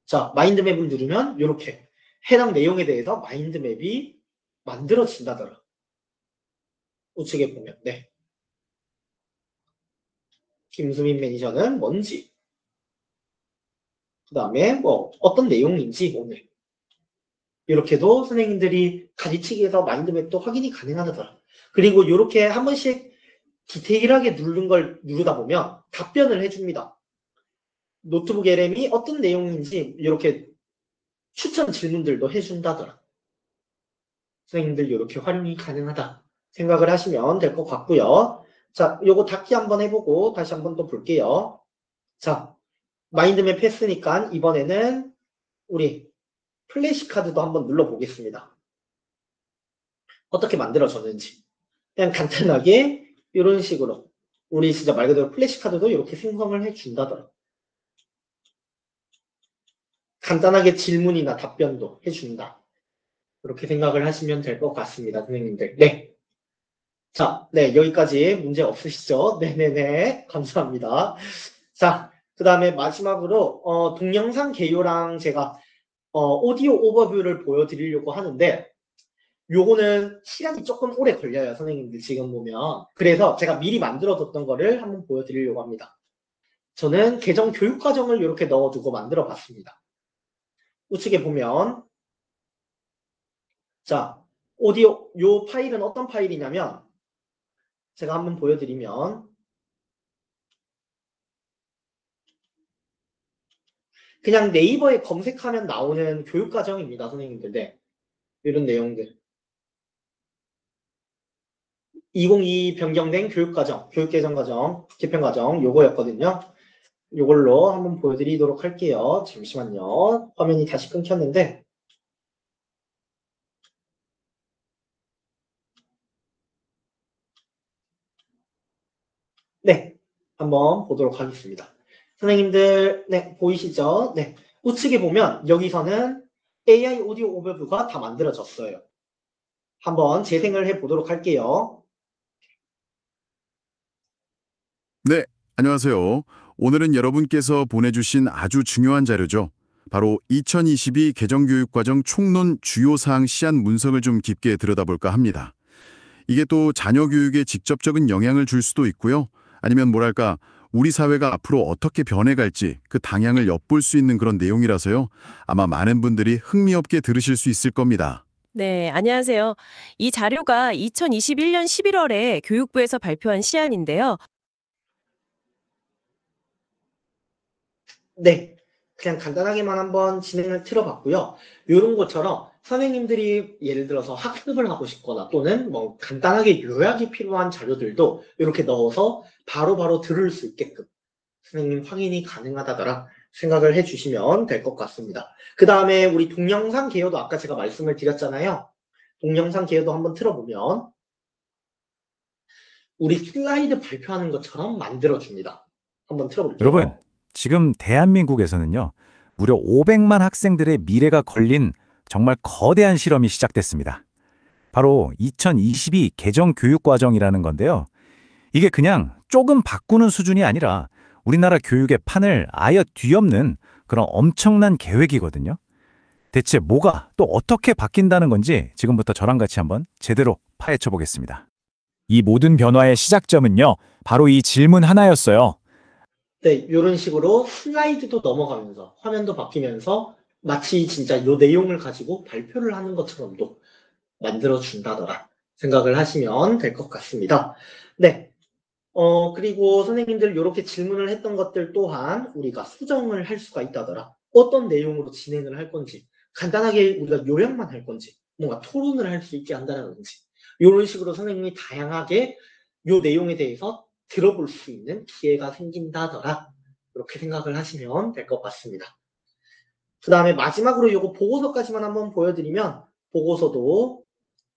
자, 마인드맵을 누르면 이렇게 해당 내용에 대해서 마인드맵이 만들어진다더라. 우측에 보면 네. 김수민 매니저는 뭔지, 그 다음에 뭐 어떤 내용인지 오늘 이렇게도 선생님들이 가르치기에서 마인드맵도 확인이 가능하더라. 그리고 이렇게 한 번씩 디테일하게 누른 걸 누르다 보면 답변을 해줍니다. 노트북 LM이 어떤 내용인지 이렇게 추천 질문들도 해준다더라. 선생님들 이렇게 활용이 가능하다 생각을 하시면 될 것 같고요. 자, 요거 닫기 한번 해보고 다시 한번 또 볼게요. 자, 마인드맵 했으니까 이번에는 우리 플래시카드도 한번 눌러보겠습니다. 어떻게 만들어졌는지. 그냥 간단하게 이런 식으로 우리 진짜 말 그대로 플래시카드도 이렇게 생성을 해준다더라. 간단하게 질문이나 답변도 해준다. 그렇게 생각을 하시면 될 것 같습니다, 선생님들. 네. 자, 네, 여기까지 문제 없으시죠? 네네네. 감사합니다. 자, 그 다음에 마지막으로, 동영상 개요랑 제가, 오디오 오버뷰를 보여드리려고 하는데, 요거는 시간이 조금 오래 걸려요, 선생님들 지금 보면. 그래서 제가 미리 만들어뒀던 거를 한번 보여드리려고 합니다. 저는 개정 교육과정을 이렇게 넣어두고 만들어 봤습니다. 우측에 보면, 자, 오디오, 요 파일은 어떤 파일이냐면, 제가 한번 보여드리면, 그냥 네이버에 검색하면 나오는 교육과정입니다, 선생님들. 네. 이런 내용들. 2022 변경된 교육과정, 교육개정과정, 개편과정, 요거였거든요. 이걸로 한번 보여드리도록 할게요. 잠시만요. 화면이 다시 끊겼는데. 네, 한번 보도록 하겠습니다. 선생님들, 네, 보이시죠? 네, 우측에 보면 여기서는 AI 오디오 오버뷰가 다 만들어졌어요. 한번 재생을 해 보도록 할게요. 네, 안녕하세요. 오늘은 여러분께서 보내주신 아주 중요한 자료죠. 바로 2022 개정교육과정 총론 주요 사항 시안 문석을 좀 깊게 들여다볼까 합니다. 이게 또 자녀 교육에 직접적인 영향을 줄 수도 있고요. 아니면 뭐랄까, 우리 사회가 앞으로 어떻게 변해갈지 그 방향을 엿볼 수 있는 그런 내용이라서요. 아마 많은 분들이 흥미없게 들으실 수 있을 겁니다. 네, 안녕하세요. 이 자료가 2021년 11월에 교육부에서 발표한 시안인데요. 네, 그냥 간단하게만 한번 진행을 틀어봤고요. 이런 것처럼 선생님들이 예를 들어서 학습을 하고 싶거나 또는 뭐 간단하게 요약이 필요한 자료들도 이렇게 넣어서 바로바로 들을 수 있게끔 선생님 확인이 가능하다더라 생각을 해주시면 될 것 같습니다. 그 다음에 우리 동영상 개요도 아까 제가 말씀을 드렸잖아요. 동영상 개요도 한번 틀어보면 우리 슬라이드 발표하는 것처럼 만들어줍니다. 한번 틀어볼게요. 여러분, 지금 대한민국에서는요, 무려 500만 학생들의 미래가 걸린 정말 거대한 실험이 시작됐습니다. 바로 2022 개정교육과정이라는 건데요. 이게 그냥 조금 바꾸는 수준이 아니라 우리나라 교육의 판을 아예 뒤엎는 그런 엄청난 계획이거든요. 대체 뭐가 또 어떻게 바뀐다는 건지 지금부터 저랑 같이 한번 제대로 파헤쳐 보겠습니다. 이 모든 변화의 시작점은요, 바로 이 질문 하나였어요. 네, 이런 식으로 슬라이드도 넘어가면서 화면도 바뀌면서 마치 진짜 이 내용을 가지고 발표를 하는 것처럼도 만들어준다더라 생각을 하시면 될 것 같습니다. 네, 그리고 선생님들 이렇게 질문을 했던 것들 또한 우리가 수정을 할 수가 있다더라. 어떤 내용으로 진행을 할 건지, 간단하게 우리가 요약만 할 건지, 뭔가 토론을 할 수 있게 한다든지 이런 식으로 선생님이 다양하게 이 내용에 대해서 들어볼 수 있는 기회가 생긴다더라. 이렇게 생각을 하시면 될 것 같습니다. 그 다음에 마지막으로 이거 보고서까지만 한번 보여드리면 보고서도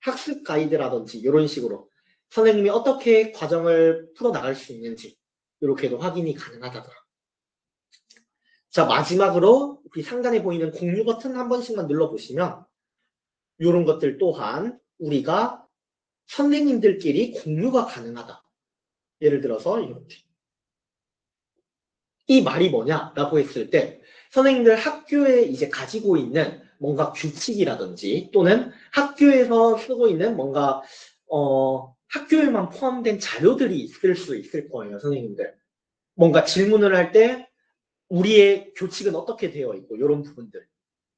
학습 가이드라든지 이런 식으로 선생님이 어떻게 과정을 풀어나갈 수 있는지 이렇게도 확인이 가능하다더라. 자, 마지막으로 우리 상단에 보이는 공유 버튼 한 번씩만 눌러보시면 이런 것들 또한 우리가 선생님들끼리 공유가 가능하다. 예를 들어서 이렇게. 이 말이 뭐냐라고 했을 때 선생님들 학교에 이제 가지고 있는 뭔가 규칙이라든지 또는 학교에서 쓰고 있는 뭔가 학교에만 포함된 자료들이 있을 수 있을 거예요, 선생님들. 뭔가 질문을 할 때 우리의 교칙은 어떻게 되어 있고 이런 부분들.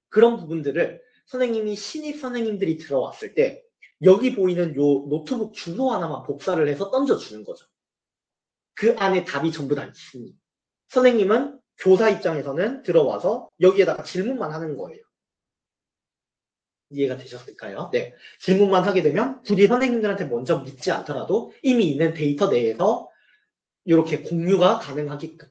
그런 부분들을 선생님이 신입 선생님들이 들어왔을 때 여기 보이는 요 노트북 주소 하나만 복사를 해서 던져주는 거죠. 그 안에 답이 전부 다 있으니. 선생님은 교사 입장에서는 들어와서 여기에다가 질문만 하는 거예요. 이해가 되셨을까요? 네. 질문만 하게 되면 굳이 선생님들한테 먼저 묻지 않더라도 이미 있는 데이터 내에서 이렇게 공유가 가능하게끔.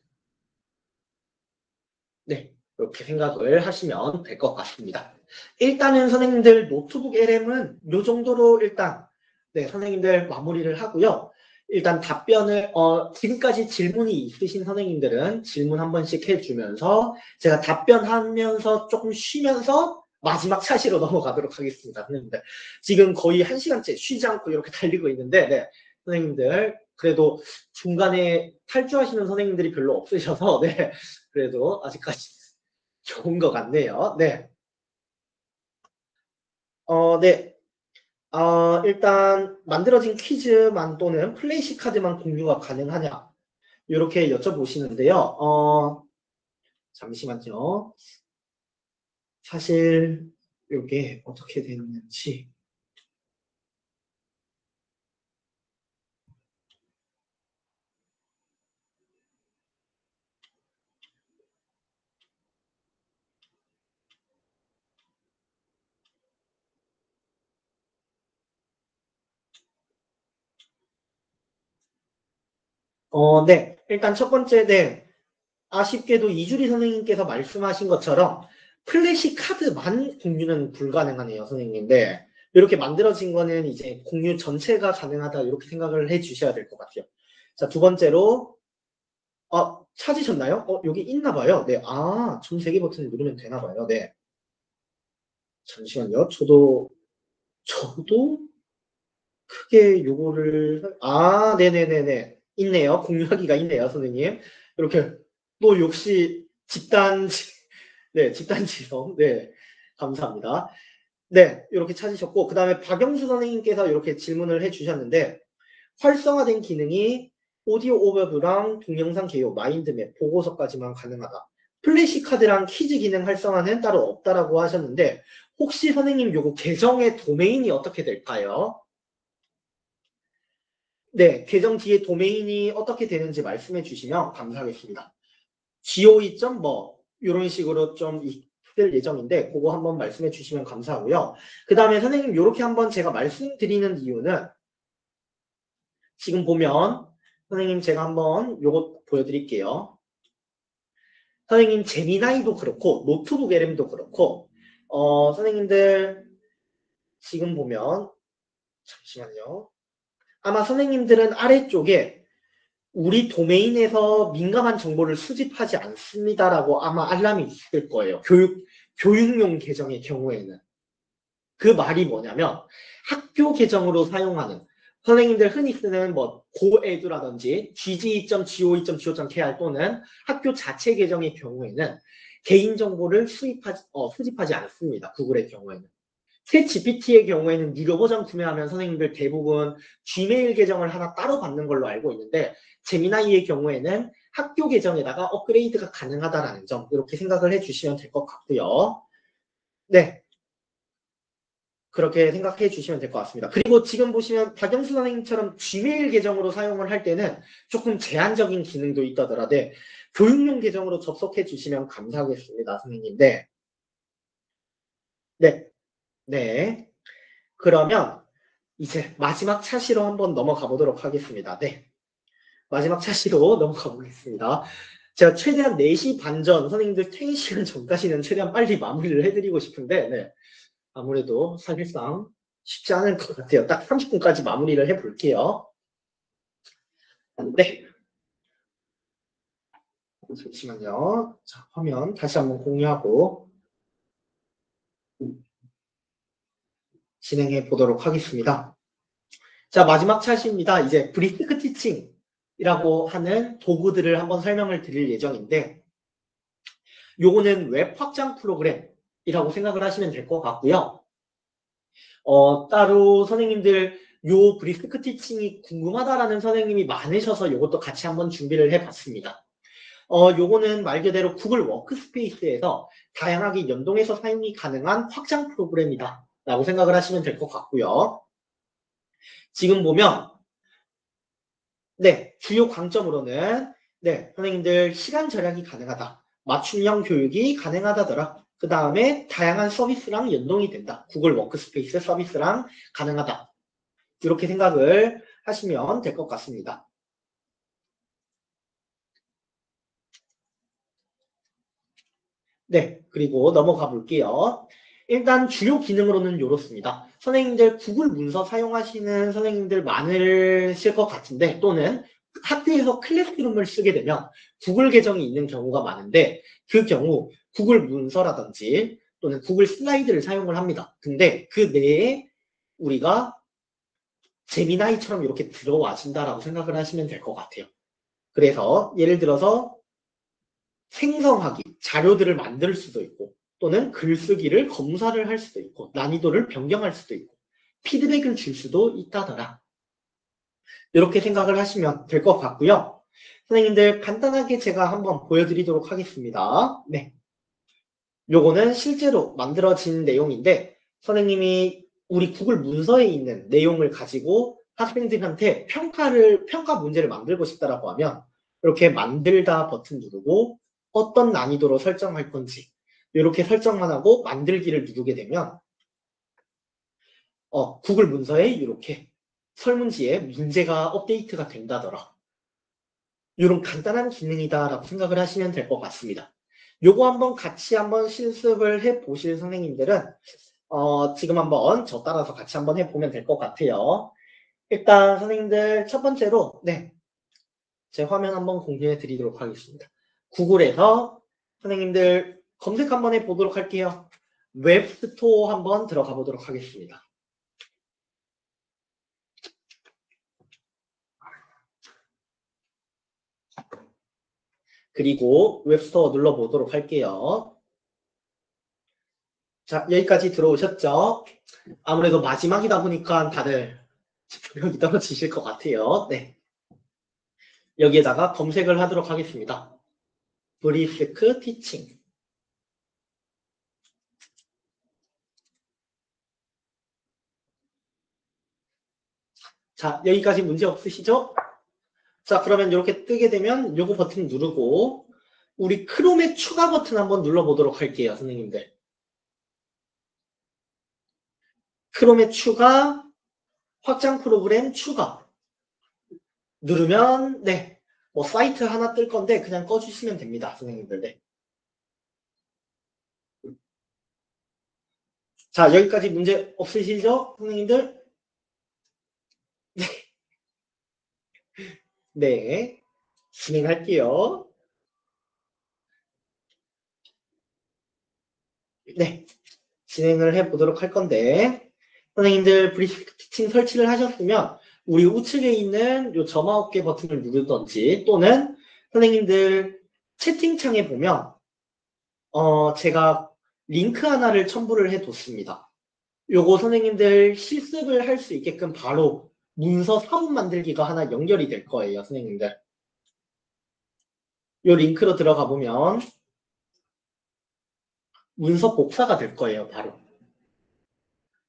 네. 이렇게 생각을 하시면 될 것 같습니다. 일단은 선생님들 노트북 LM은 이 정도로 일단 네, 선생님들 마무리를 하고요. 일단 답변을 지금까지 질문이 있으신 선생님들은 질문 한 번씩 해주면서 제가 답변하면서 조금 쉬면서 마지막 차시로 넘어가도록 하겠습니다. 선생님들 지금 거의 1시간째 쉬지 않고 이렇게 달리고 있는데 네, 선생님들 그래도 중간에 탈주하시는 선생님들이 별로 없으셔서 네, 그래도 아직까지 좋은 것 같네요. 네. 네. 일단 만들어진 퀴즈만 또는 플래시 카드만 공유가 가능하냐 이렇게 여쭤보시는데요. 잠시만요. 사실 이게 어떻게 되는지 네. 일단 첫 번째 네. 아쉽게도 이주리 선생님께서 말씀하신 것처럼 플래시 카드만 공유는 불가능하네요, 선생님. 네. 이렇게 만들어진 거는 이제 공유 전체가 가능하다 이렇게 생각을 해 주셔야 될 것 같아요. 자, 두 번째로 찾으셨나요? 여기 있나 봐요. 네. 점 3개 버튼을 누르면 되나 봐요. 네. 잠시만요. 저도 크게 요거를 네네네네. 있네요. 공유하기가 있네요, 선생님. 이렇게 또 역시 집단지성. 네. 감사합니다. 네, 이렇게 찾으셨고, 그 다음에 박영수 선생님께서 이렇게 질문을 해주셨는데, 활성화된 기능이 오디오 오버뷰랑 동영상 개요, 마인드맵, 보고서까지만 가능하다. 플래시카드랑 퀴즈 기능 활성화는 따로 없다라고 하셨는데, 혹시 선생님 요거 계정의 도메인이 어떻게 될까요? 네, 계정 뒤에 도메인이 어떻게 되는지 말씀해 주시면 감사하겠습니다. GOE. 이런 식으로 좀 있을 예정인데 그거 한번 말씀해 주시면 감사하고요. 그 다음에 선생님 이렇게 한번 제가 말씀드리는 이유는 지금 보면 선생님 제가 한번 요거 보여드릴게요. 선생님 제미나이도 그렇고 노트북 LM도 그렇고 선생님들 지금 보면 잠시만요. 아마 선생님들은 아래쪽에 우리 도메인에서 민감한 정보를 수집하지 않습니다라고 아마 알람이 있을 거예요. 교육용 계정의 경우에는. 그 말이 뭐냐면 학교 계정으로 사용하는 선생님들 흔히 쓰는 고에듀라든지 gg.go.go.kr 또는 학교 자체 계정의 경우에는 개인정보를 수집하지 않습니다. 구글의 경우에는. 챗GPT의 경우에는 무료 버전 구매하면 선생님들 대부분 Gmail 계정을 하나 따로 받는 걸로 알고 있는데 제미나이의 경우에는 학교 계정에다가 업그레이드가 가능하다라는 점 이렇게 생각을 해주시면 될 것 같고요. 네, 그렇게 생각해 주시면 될 것 같습니다. 그리고 지금 보시면 박영수 선생님처럼 Gmail 계정으로 사용을 할 때는 조금 제한적인 기능도 있다더라도 교육용 계정으로 접속해 주시면 감사하겠습니다, 선생님. 네. 그러면 이제 마지막 차시로 한번 넘어가 보도록 하겠습니다. 네. 마지막 차시로 넘어가 보겠습니다. 제가 최대한 4시 반 전, 선생님들 퇴근 시간 전까지는 최대한 빨리 마무리를 해드리고 싶은데, 네. 아무래도 사실상 쉽지 않을 것 같아요. 딱 30분까지 마무리를 해볼게요. 네. 잠시만요. 자, 화면 다시 한번 공유하고 진행해 보도록 하겠습니다. 자, 마지막 차시입니다. 이제 브리스크 티칭이라고 하는 도구들을 한번 설명을 드릴 예정인데 요거는 웹 확장 프로그램이라고 생각을 하시면 될 것 같고요. 따로 선생님들 요 브리스크 티칭이 궁금하다라는 선생님이 많으셔서 요것도 같이 한번 준비를 해봤습니다. 요거는 말 그대로 구글 워크스페이스에서 다양하게 연동해서 사용이 가능한 확장 프로그램이다 라고 생각을 하시면 될 것 같고요. 지금 보면 네, 주요 강점으로는 네, 선생님들 시간 절약이 가능하다. 맞춤형 교육이 가능하다더라. 그 다음에 다양한 서비스랑 연동이 된다. 구글 워크스페이스 서비스랑 가능하다. 이렇게 생각을 하시면 될 것 같습니다. 네, 그리고 넘어가 볼게요. 일단 주요 기능으로는 이렇습니다. 선생님들 구글 문서 사용하시는 선생님들 많으실 것 같은데 또는 학교에서 클래스룸을 쓰게 되면 구글 계정이 있는 경우가 많은데 그 경우 구글 문서라든지 또는 구글 슬라이드를 사용을 합니다. 근데 그 내에 우리가 제미나이처럼 이렇게 들어와준다라고 생각을 하시면 될 것 같아요. 그래서 예를 들어서 생성하기, 자료들을 만들 수도 있고 또는 글쓰기를 검사를 할 수도 있고 난이도를 변경할 수도 있고 피드백을 줄 수도 있다더라. 이렇게 생각을 하시면 될 것 같고요. 선생님들 간단하게 제가 한번 보여드리도록 하겠습니다. 네, 요거는 실제로 만들어진 내용인데 선생님이 우리 구글 문서에 있는 내용을 가지고 학생들한테 평가 문제를 만들고 싶다라고 하면 이렇게 만들다 버튼 누르고 어떤 난이도로 설정할 건지 이렇게 설정만 하고 만들기를 누르게 되면 구글 문서에 이렇게 설문지에 문제가 업데이트가 된다더라. 이런 간단한 기능이다라고 생각을 하시면 될 것 같습니다. 요거 한번 같이 한번 실습을 해 보실 선생님들은 지금 한번 저 따라서 같이 한번 해보면 될 것 같아요. 일단 선생님들 첫 번째로 네, 제 화면 한번 공유해 드리도록 하겠습니다. 구글에서 선생님들 검색 한번 해보도록 할게요. 웹스토어 한번 들어가 보도록 하겠습니다. 그리고 웹스토어 눌러보도록 할게요. 자, 여기까지 들어오셨죠? 아무래도 마지막이다 보니까 다들 집중력이 떨어지실 것 같아요. 네. 여기에다가 검색을 하도록 하겠습니다. 브리스크 티칭. 자, 여기까지 문제 없으시죠? 자, 그러면 이렇게 뜨게 되면 요거 버튼 누르고 우리 크롬의 추가 버튼 한번 눌러보도록 할게요, 선생님들. 크롬의 추가, 확장 프로그램 추가. 누르면 네, 뭐 사이트 하나 뜰 건데 그냥 꺼주시면 됩니다, 선생님들. 네. 자, 여기까지 문제 없으시죠, 선생님들? 네. 네. 진행할게요. 네. 진행을 해보도록 할 건데, 선생님들 브리스크 티칭 설치를 하셨으면, 우리 우측에 있는 요 점아웃개 버튼을 누르던지, 또는 선생님들 채팅창에 보면, 제가 링크 하나를 첨부를 해뒀습니다. 요거 선생님들 실습을 할 수 있게끔 바로 문서 사문 만들기가 하나 연결이 될 거예요, 선생님들. 요 링크로 들어가 보면 문서 복사가 될 거예요, 바로.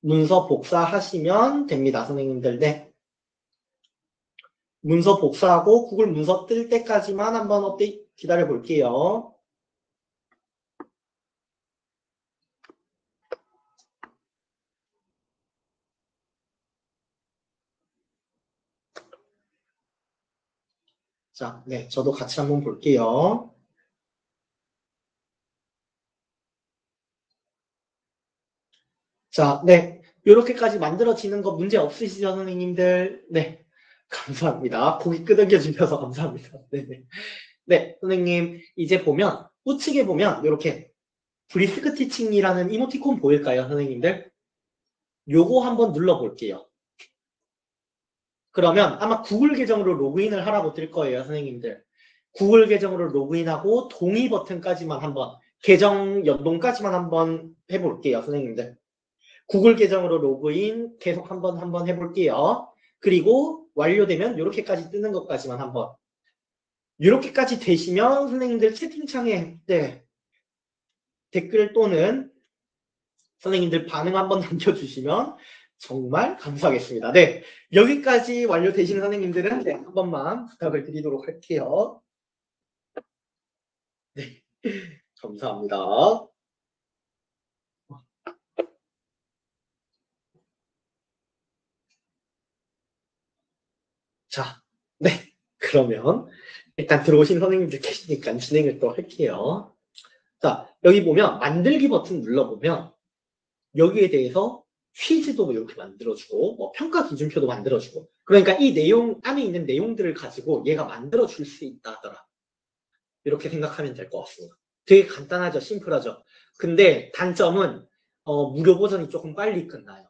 문서 복사하시면 됩니다, 선생님들. 네. 문서 복사하고 구글 문서 뜰 때까지만 한번 업데이트 기다려 볼게요. 자, 네, 저도 같이 한번 볼게요. 자, 네, 이렇게까지 만들어지는 거 문제 없으시죠, 선생님들? 네, 감사합니다. 고기 끄덕여 주셔서 감사합니다. 네, 네, 선생님 이제 보면 우측에 보면 이렇게 브리스크 티칭이라는 이모티콘 보일까요, 선생님들? 요거 한번 눌러볼게요. 그러면 아마 구글 계정으로 로그인을 하라고 뜰 거예요, 선생님들. 구글 계정으로 로그인하고 동의 버튼까지만 한번, 계정 연동까지만 한번 해볼게요, 선생님들. 구글 계정으로 로그인 계속 한번 해볼게요. 그리고 완료되면 이렇게까지 뜨는 것까지만 한번. 이렇게까지 되시면 선생님들 채팅창에 네, 댓글 또는 선생님들 반응 한번 남겨주시면 정말 감사하겠습니다. 네, 여기까지 완료되시는 선생님들은 네, 한 번만 부탁을 드리도록 할게요. 네, 감사합니다. 자, 네, 그러면 일단 들어오신 선생님들 계시니까 진행을 또 할게요. 자, 여기 보면 만들기 버튼 눌러보면 여기에 대해서 퀴즈도 이렇게 만들어주고 뭐 평가 기준표도 만들어주고 그러니까 이 내용 안에 있는 내용들을 가지고 얘가 만들어줄 수 있다 하더라. 이렇게 생각하면 될 것 같습니다. 되게 간단하죠. 심플하죠. 근데 단점은 무료 버전이 조금 빨리 끝나요.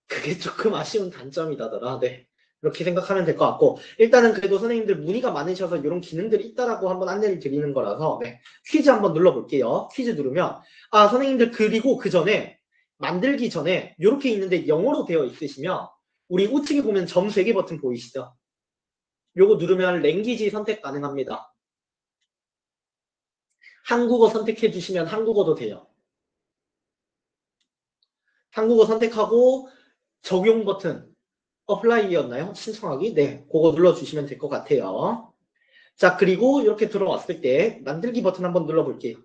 그게 조금 아쉬운 단점이다더라. 네. 이렇게 생각하면 될 것 같고 일단은 그래도 선생님들 문의가 많으셔서 이런 기능들이 있다라고 한번 안내를 드리는 거라서 네. 퀴즈 한번 눌러볼게요. 퀴즈 누르면 아 선생님들 그리고 그 전에 만들기 전에 이렇게 있는데 영어로 되어 있으시면 우리 우측에 보면 점 3개 버튼 보이시죠? 요거 누르면 랭귀지 선택 가능합니다. 한국어 선택해 주시면 한국어도 돼요. 한국어 선택하고 적용 버튼 어플라이였나요? 신청하기? 네, 그거 눌러주시면 될 것 같아요. 자, 그리고 이렇게 들어왔을 때 만들기 버튼 한번 눌러볼게요.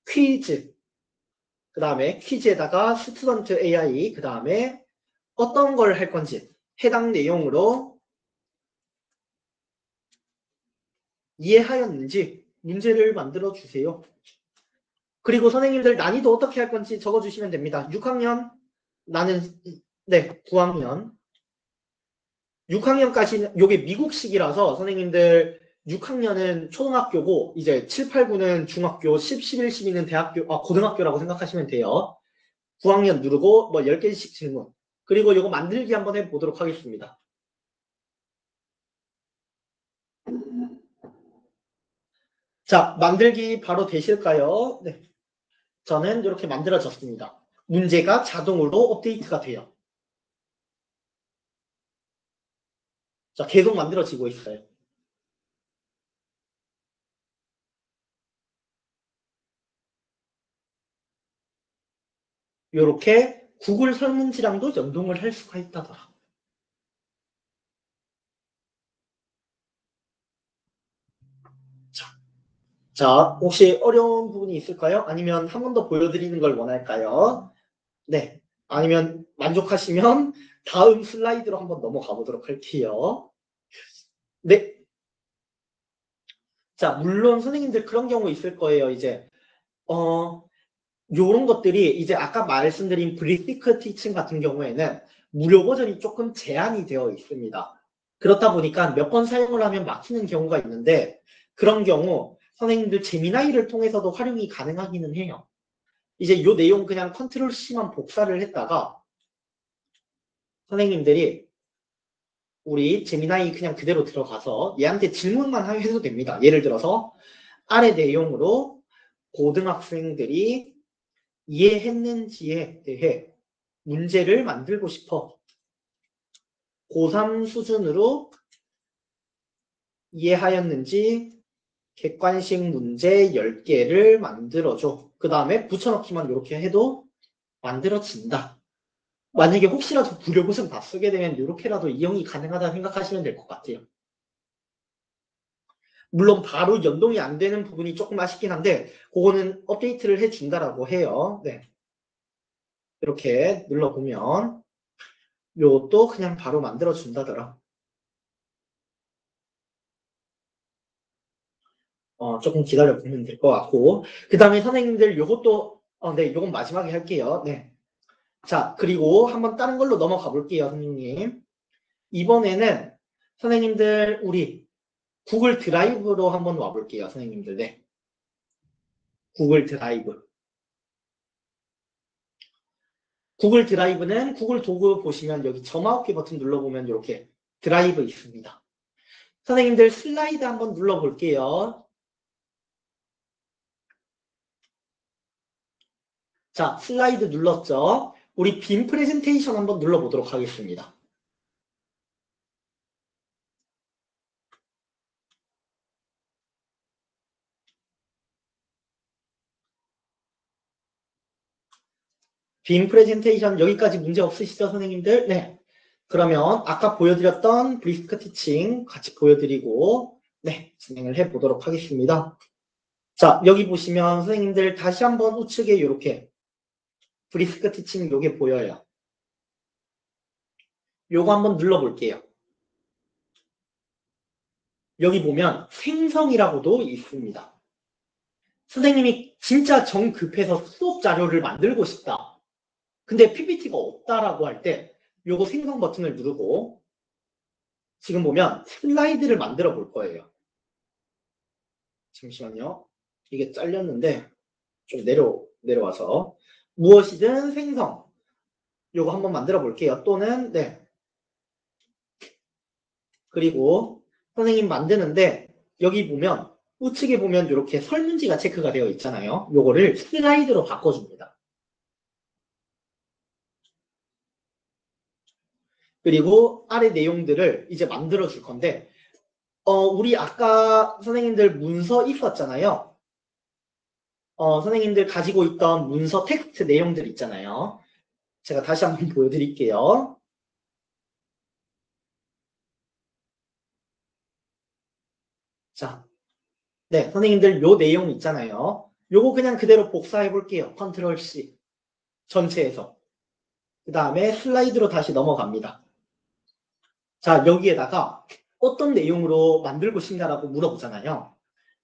퀴즈, 그 다음에 퀴즈에다가 스튜던트 AI, 그 다음에 어떤 걸 할 건지 해당 내용으로 이해하였는지 문제를 만들어 주세요. 그리고 선생님들 난이도 어떻게 할 건지 적어주시면 됩니다. 6학년, 나는, 네, 9학년. 6학년까지는, 요게 미국식이라서 선생님들 6학년은 초등학교고, 이제 7, 8, 9는 중학교, 10, 11, 12는 대학교, 고등학교라고 생각하시면 돼요. 9학년 누르고, 뭐 10개씩 질문. 그리고 요거 만들기 한번 해보도록 하겠습니다. 자, 만들기 바로 되실까요? 네. 저는 이렇게 만들어졌습니다. 문제가 자동으로 업데이트가 돼요. 자, 계속 만들어지고 있어요. 이렇게 구글 설문지랑도 연동을 할 수가 있다더라. 자, 혹시 어려운 부분이 있을까요? 아니면 한 번 더 보여드리는 걸 원할까요? 네. 아니면 만족하시면 다음 슬라이드로 한번 넘어가 보도록 할게요. 네. 자, 물론 선생님들 그런 경우 있을 거예요. 이제 요런 것들이 이제 아까 말씀드린 브리스크 티칭 같은 경우에는 무료 버전이 조금 제한이 되어 있습니다. 그렇다 보니까 몇 번 사용을 하면 막히는 경우가 있는데 그런 경우 선생님들 제미나이를 통해서도 활용이 가능하기는 해요. 이제 요 내용 그냥 컨트롤 C만 복사를 했다가 선생님들이 우리 제미나이 그냥 그대로 들어가서 얘한테 질문만 해도 됩니다. 예를 들어서 아래 내용으로 고등학생들이 이해했는지에 대해 문제를 만들고 싶어. 고3 수준으로 이해하였는지 객관식 문제 10개를 만들어줘. 그 다음에 붙여넣기만 이렇게 해도 만들어진다. 만약에 혹시라도 부료고사 다 쓰게 되면 이렇게라도 이용이 가능하다 생각하시면 될 것 같아요. 물론 바로 연동이 안 되는 부분이 조금 아쉽긴 한데 그거는 업데이트를 해준다라고 해요. 네. 이렇게 눌러보면 요것도 그냥 바로 만들어준다더라. 조금 기다려보면 될 것 같고 그 다음에 선생님들 요것도 네, 요건 마지막에 할게요. 네. 자, 그리고 한번 다른 걸로 넘어가 볼게요, 선생님. 이번에는 선생님들 우리 구글 드라이브로 한번 와볼게요, 선생님들. 네. 구글 드라이브. 구글 드라이브는 구글 도구 보시면 여기 점아웃기 버튼 눌러보면 이렇게 드라이브 있습니다. 선생님들 슬라이드 한번 눌러볼게요. 자, 슬라이드 눌렀죠? 우리 빔 프레젠테이션 한번 눌러보도록 하겠습니다. 빔 프레젠테이션 여기까지 문제 없으시죠, 선생님들? 네. 그러면 아까 보여드렸던 브리스크 티칭 같이 보여드리고 네, 진행을 해보도록 하겠습니다. 자, 여기 보시면 선생님들 다시 한번 우측에 이렇게 브리스크 티칭 요게 보여요. 요거 한번 눌러볼게요. 여기 보면 생성이라고도 있습니다. 선생님이 진짜 정 급해서 수업 자료를 만들고 싶다. 근데 PPT가 없다라고 할 때 요거 생성 버튼을 누르고 지금 보면 슬라이드를 만들어 볼 거예요. 잠시만요. 이게 잘렸는데 좀 내려와서 무엇이든 생성 요거 한번 만들어 볼게요. 또는 네. 그리고 선생님 만드는데 여기 보면 우측에 보면 이렇게 설문지가 체크가 되어 있잖아요. 요거를 슬라이드로 바꿔줍니다. 그리고 아래 내용들을 이제 만들어 줄 건데 우리 아까 선생님들 문서 있었잖아요. 선생님들 가지고 있던 문서 텍스트 내용들 있잖아요. 제가 다시 한번 보여드릴게요. 자, 네, 선생님들 요 내용 있잖아요. 요거 그냥 그대로 복사해 볼게요. 컨트롤 C 전체에서. 그 다음에 슬라이드로 다시 넘어갑니다. 자, 여기에다가 어떤 내용으로 만들고 싶냐라고 물어보잖아요.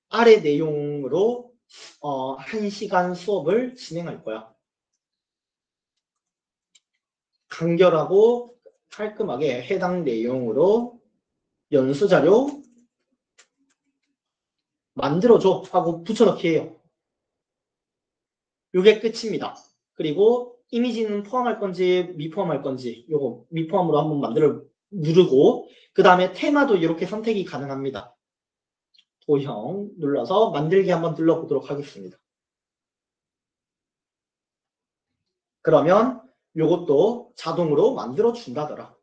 아래 내용으로 1시간 수업을 진행할 거야. 간결하고 깔끔하게 해당 내용으로 연수자료 만들어줘 하고 붙여넣기 해요. 요게 끝입니다. 그리고 이미지는 포함할 건지 미포함할 건지 요거 미포함으로 한번 만들어 누르고 그 다음에 테마도 이렇게 선택이 가능합니다. 도형 눌러서 만들기 한번 눌러보도록 하겠습니다. 그러면 요것도 자동으로 만들어 준다더라.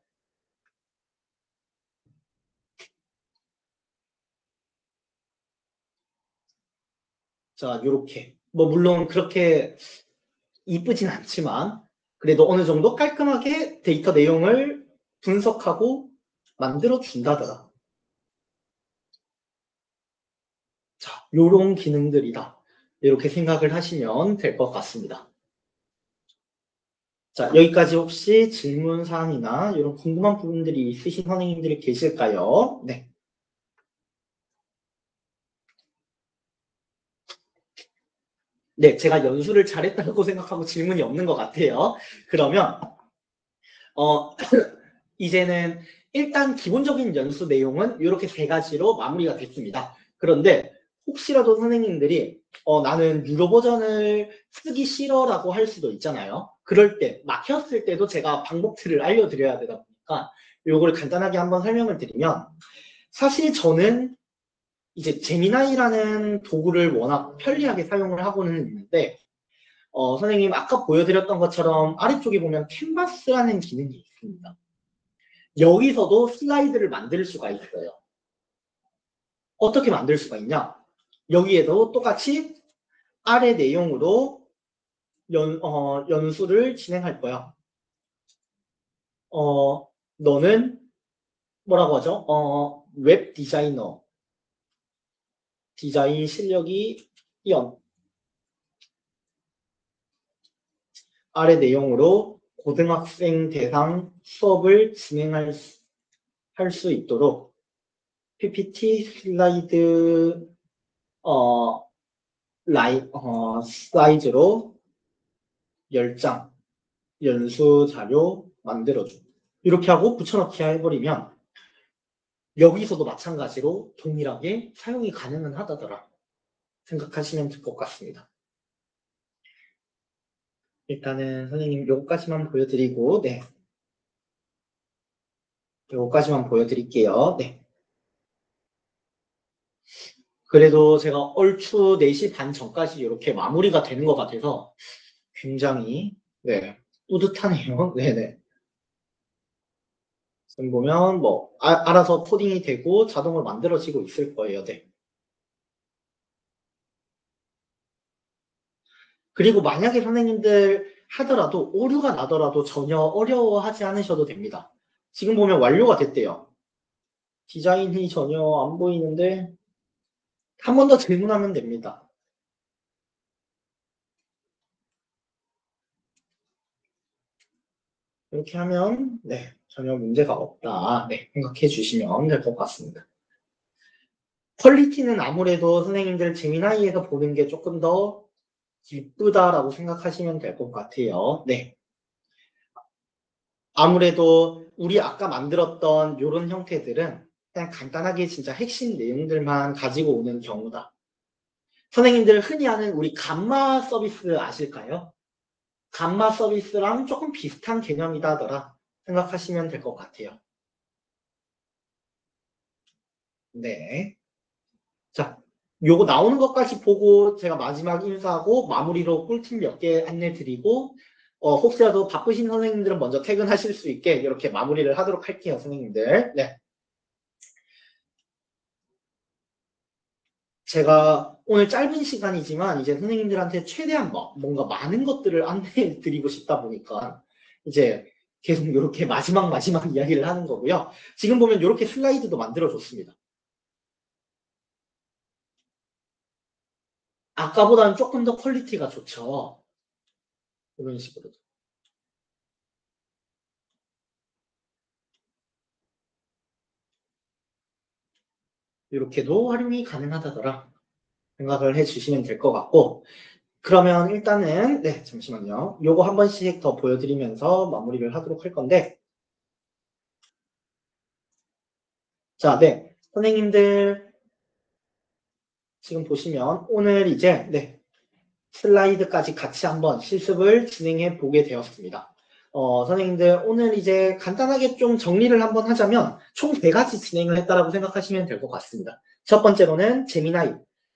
자, 요렇게 물론 그렇게 이쁘진 않지만 그래도 어느 정도 깔끔하게 데이터 내용을 분석하고 만들어 준다더라. 자, 요런 기능들이다. 이렇게 생각을 하시면 될 것 같습니다. 자, 여기까지 혹시 질문 사항이나 이런 궁금한 부분들이 있으신 선생님들이 계실까요? 네. 네, 제가 연수를 잘했다고 생각하고 질문이 없는 것 같아요. 그러면 이제는 일단 기본적인 연수 내용은 이렇게 세 가지로 마무리가 됐습니다. 그런데 혹시라도 선생님들이 나는 유료 버전을 쓰기 싫어라고 할 수도 있잖아요. 그럴 때 막혔을 때도 제가 방법들을 알려드려야 되다 보니까 이걸 간단하게 한번 설명을 드리면 사실 저는 이제 제미나이라는 도구를 워낙 편리하게 사용을 하고는 있는데 선생님 아까 보여드렸던 것처럼 아래쪽에 보면 캔버스라는 기능이 있습니다. 여기서도 슬라이드를 만들 수가 있어요. 어떻게 만들 수가 있냐? 여기에도 똑같이 아래 내용으로 연수를 진행할 거야. 너는 뭐라고 하죠? 웹 디자이너. 디자인 실력이 아래 내용으로 고등학생 대상 수업을 진행할 수 있도록 PPT 슬라이드 사이즈로 10장 연수 자료 만들어줘. 이렇게 하고 붙여넣기 해버리면 여기서도 마찬가지로 동일하게 사용이 가능은 하다더라. 생각하시면 될 것 같습니다. 일단은 선생님 요거까지만 보여드리고 네. 요거까지만 보여드릴게요. 네. 그래도 제가 얼추 4시 반 전까지 이렇게 마무리가 되는 것 같아서 굉장히 네, 뿌듯하네요. 네네. 지금 보면 알아서 코딩이 되고 자동으로 만들어지고 있을 거예요. 네. 그리고 만약에 선생님들 하더라도 오류가 나더라도 전혀 어려워하지 않으셔도 됩니다. 지금 보면 완료가 됐대요. 디자인이 전혀 안 보이는데 한 번 더 질문하면 됩니다. 이렇게 하면 네, 전혀 문제가 없다. 네, 생각해 주시면 될 것 같습니다. 퀄리티는 아무래도 선생님들 제미나이에서 보는 게 조금 더 이쁘다라고 생각하시면 될 것 같아요. 네. 아무래도 우리 아까 만들었던 이런 형태들은 그냥 간단하게 진짜 핵심 내용들만 가지고 오는 경우다. 선생님들 흔히 아는 우리 감마 서비스 아실까요? 감마 서비스랑 조금 비슷한 개념이다더라 생각하시면 될 것 같아요. 네. 자, 요거 나오는 것까지 보고 제가 마지막 인사하고 마무리로 꿀팁 몇 개 안내 드리고 혹시라도 바쁘신 선생님들은 먼저 퇴근하실 수 있게 이렇게 마무리를 하도록 할게요, 선생님들. 네. 제가 오늘 짧은 시간이지만 이제 선생님들한테 최대한 뭔가 많은 것들을 안내해 드리고 싶다 보니까 이제 계속 이렇게 마지막 이야기를 하는 거고요. 지금 보면 이렇게 슬라이드도 만들어 줬습니다. 아까보다는 조금 더 퀄리티가 좋죠. 이런 식으로. 이렇게도 활용이 가능하다더라 생각을 해주시면 될 것 같고, 그러면 일단은 네, 잠시만요. 요거 한 번씩 더 보여드리면서 마무리를 하도록 할 건데, 자, 네, 선생님들 지금 보시면 오늘 이제 네, 슬라이드까지 같이 한번 실습을 진행해 보게 되었습니다. 선생님들 오늘 이제 간단하게 좀 정리를 한번 하자면 총 4가지 진행을 했다라고 생각하시면 될 것 같습니다. 첫 번째로는 제미나이,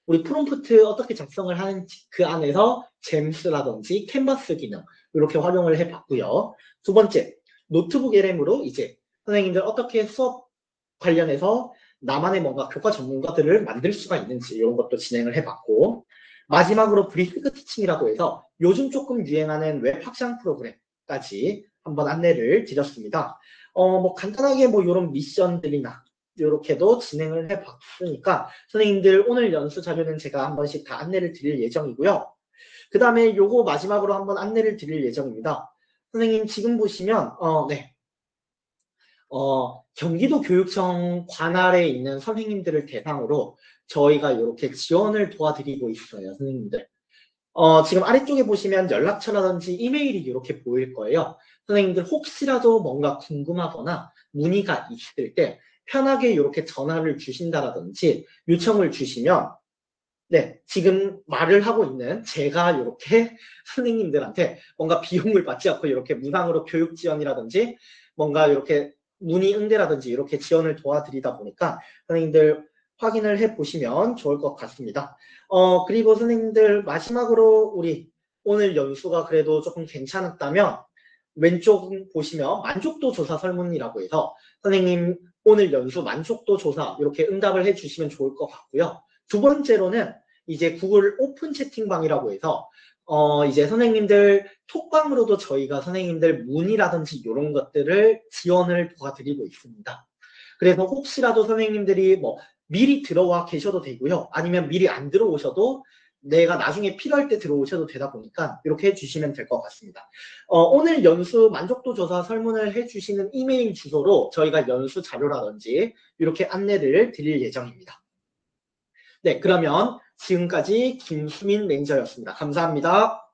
우리 프롬프트 어떻게 작성을 하는지 그 안에서 잼스라든지 캔버스 기능 이렇게 활용을 해봤고요. 두 번째, 노트북 LM으로 이제 선생님들 어떻게 수업 관련해서 나만의 뭔가 교과 전문가들을 만들 수가 있는지 이런 것도 진행을 해봤고, 마지막으로 브리스크 티칭이라고 해서 요즘 조금 유행하는 웹 확장 프로그램까지 한번 안내를 드렸습니다. 뭐 간단하게 뭐 이런 미션들이나 이렇게도 진행을 해봤으니까 선생님들 오늘 연수 자료는 제가 한 번씩 다 안내를 드릴 예정이고요. 그 다음에 요거 마지막으로 한번 안내를 드릴 예정입니다. 선생님 지금 보시면 네. 경기도 교육청 관할에 있는 선생님들을 대상으로 저희가 이렇게 지원을 도와드리고 있어요, 선생님들. 지금 아래쪽에 보시면 연락처라든지 이메일이 이렇게 보일 거예요. 선생님들 혹시라도 뭔가 궁금하거나 문의가 있을 때 편하게 이렇게 전화를 주신다라든지 요청을 주시면 네, 지금 말을 하고 있는 제가 이렇게 선생님들한테 뭔가 비용을 받지 않고 이렇게 무상으로 교육 지원이라든지 뭔가 이렇게 문의 응대라든지 이렇게 지원을 도와드리다 보니까 선생님들 확인을 해보시면 좋을 것 같습니다. 그리고 선생님들 마지막으로 우리 오늘 연수가 그래도 조금 괜찮았다면 왼쪽 보시면 만족도 조사 설문이라고 해서 선생님 오늘 연수 만족도 조사 이렇게 응답을 해주시면 좋을 것 같고요. 두 번째로는 이제 구글 오픈 채팅방이라고 해서 이제 선생님들 톡방으로도 저희가 선생님들 문의라든지 이런 것들을 지원을 도와드리고 있습니다. 그래서 혹시라도 선생님들이 뭐 미리 들어와 계셔도 되고요. 아니면 미리 안 들어오셔도 내가 나중에 필요할 때 들어오셔도 되다 보니까 이렇게 해주시면 될 것 같습니다. 오늘 연수 만족도 조사 설문을 해주시는 이메일 주소로 저희가 연수 자료라든지 이렇게 안내를 드릴 예정입니다. 네, 그러면 지금까지 김수민 매니저였습니다. 감사합니다.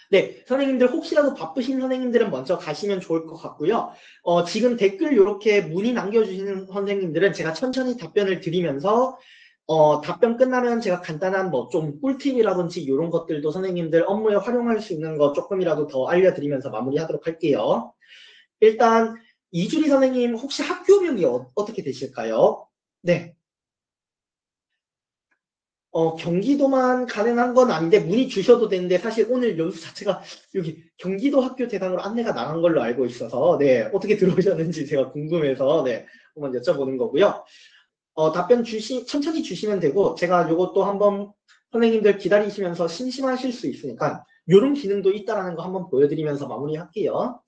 네, 선생님들 혹시라도 바쁘신 선생님들은 먼저 가시면 좋을 것 같고요. 지금 댓글 이렇게 문의 남겨주시는 선생님들은 제가 천천히 답변을 드리면서 답변 끝나면 제가 간단한 뭐 좀 꿀팁이라든지 이런 것들도 선생님들 업무에 활용할 수 있는 거 조금이라도 더 알려드리면서 마무리하도록 할게요. 일단 이주리 선생님 혹시 학교명이 어떻게 되실까요? 네. 경기도만 가능한 건 아닌데 문의 주셔도 되는데 사실 오늘 연수 자체가 여기 경기도 학교 대상으로 안내가 나간 걸로 알고 있어서 네, 어떻게 들어오셨는지 제가 궁금해서 네, 한번 여쭤보는 거고요. 답변 천천히 주시면 되고 제가 요것도 한번 선생님들 기다리시면서 심심하실 수 있으니까 요런 기능도 있다라는 거 한번 보여드리면서 마무리할게요.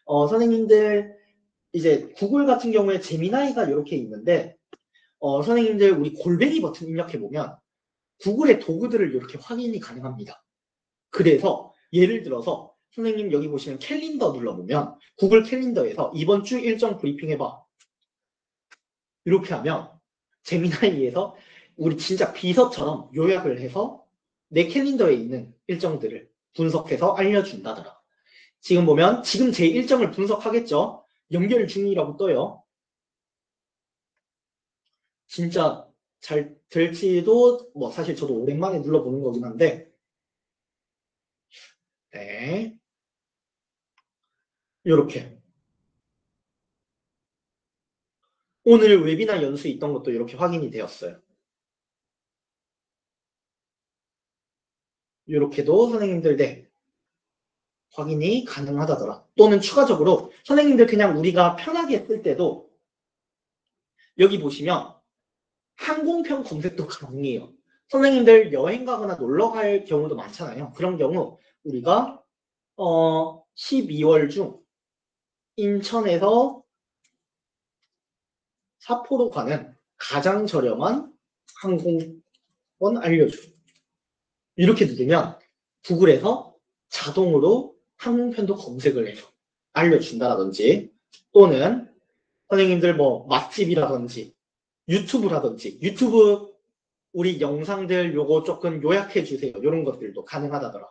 선생님들 이제 구글 같은 경우에 제미나이가 이렇게 있는데 선생님들 우리 골뱅이 버튼 입력해보면 구글의 도구들을 이렇게 확인이 가능합니다. 그래서 예를 들어서 선생님 여기 보시면 캘린더 눌러보면 구글 캘린더에서 이번 주 일정 브리핑 해봐. 이렇게 하면 제미나이에서 우리 진짜 비서처럼 요약을 해서 내 캘린더에 있는 일정들을 분석해서 알려준다더라. 지금 보면 지금 제 일정을 분석하겠죠. 연결 중이라고 떠요. 진짜 잘 될지도 뭐 사실 저도 오랜만에 눌러보는 거긴 한데 네, 이렇게 오늘 웨비나 연수 있던 것도 이렇게 확인이 되었어요. 이렇게도 선생님들 네, 확인이 가능하다더라. 또는 추가적으로 선생님들 그냥 우리가 편하게 쓸 때도 여기 보시면 항공편 검색도 가능해요. 선생님들 여행 가거나 놀러 갈 경우도 많잖아요. 그런 경우 우리가 12월 중 인천에서 사포로 가는 가장 저렴한 항공권 알려줘. 이렇게 누르면 구글에서 자동으로 항공편도 검색을 해서 알려준다라든지 또는 선생님들 뭐 맛집이라든지 유튜브라든지 유튜브 우리 영상들 요거 조금 요약해 주세요. 이런 것들도 가능하다더라.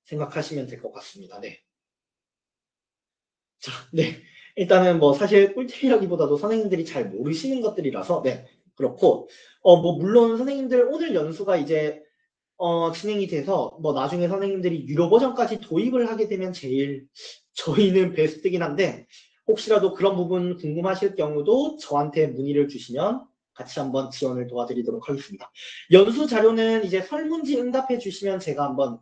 생각하시면 될 것 같습니다. 네. 자, 네. 일단은 뭐 사실 꿀팁이라기보다도 선생님들이 잘 모르시는 것들이라서 네. 그렇고 뭐 물론 선생님들 오늘 연수가 이제 진행이 돼서 뭐 나중에 선생님들이 유료 버전까지 도입을 하게 되면 제일 저희는 베스트긴 한데 혹시라도 그런 부분 궁금하실 경우도 저한테 문의를 주시면 같이 한번 지원을 도와드리도록 하겠습니다. 연수 자료는 이제 설문지 응답해 주시면 제가 한번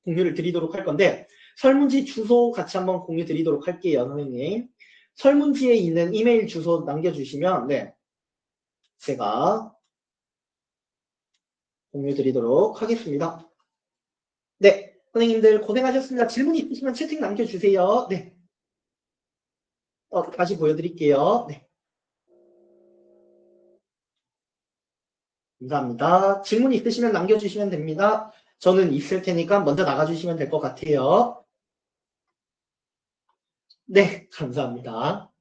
공유를 드리도록 할 건데 설문지 주소 같이 한번 공유 드리도록 할게요, 선생님. 설문지에 있는 이메일 주소 남겨주시면 네, 제가 공유 드리도록 하겠습니다. 네, 선생님들 고생하셨습니다. 질문 있으시면 채팅 남겨주세요. 네. 다시 보여드릴게요. 네. 감사합니다. 질문 있으시면 남겨주시면 됩니다. 저는 있을 테니까 먼저 나가주시면 될 것 같아요. 네, 감사합니다.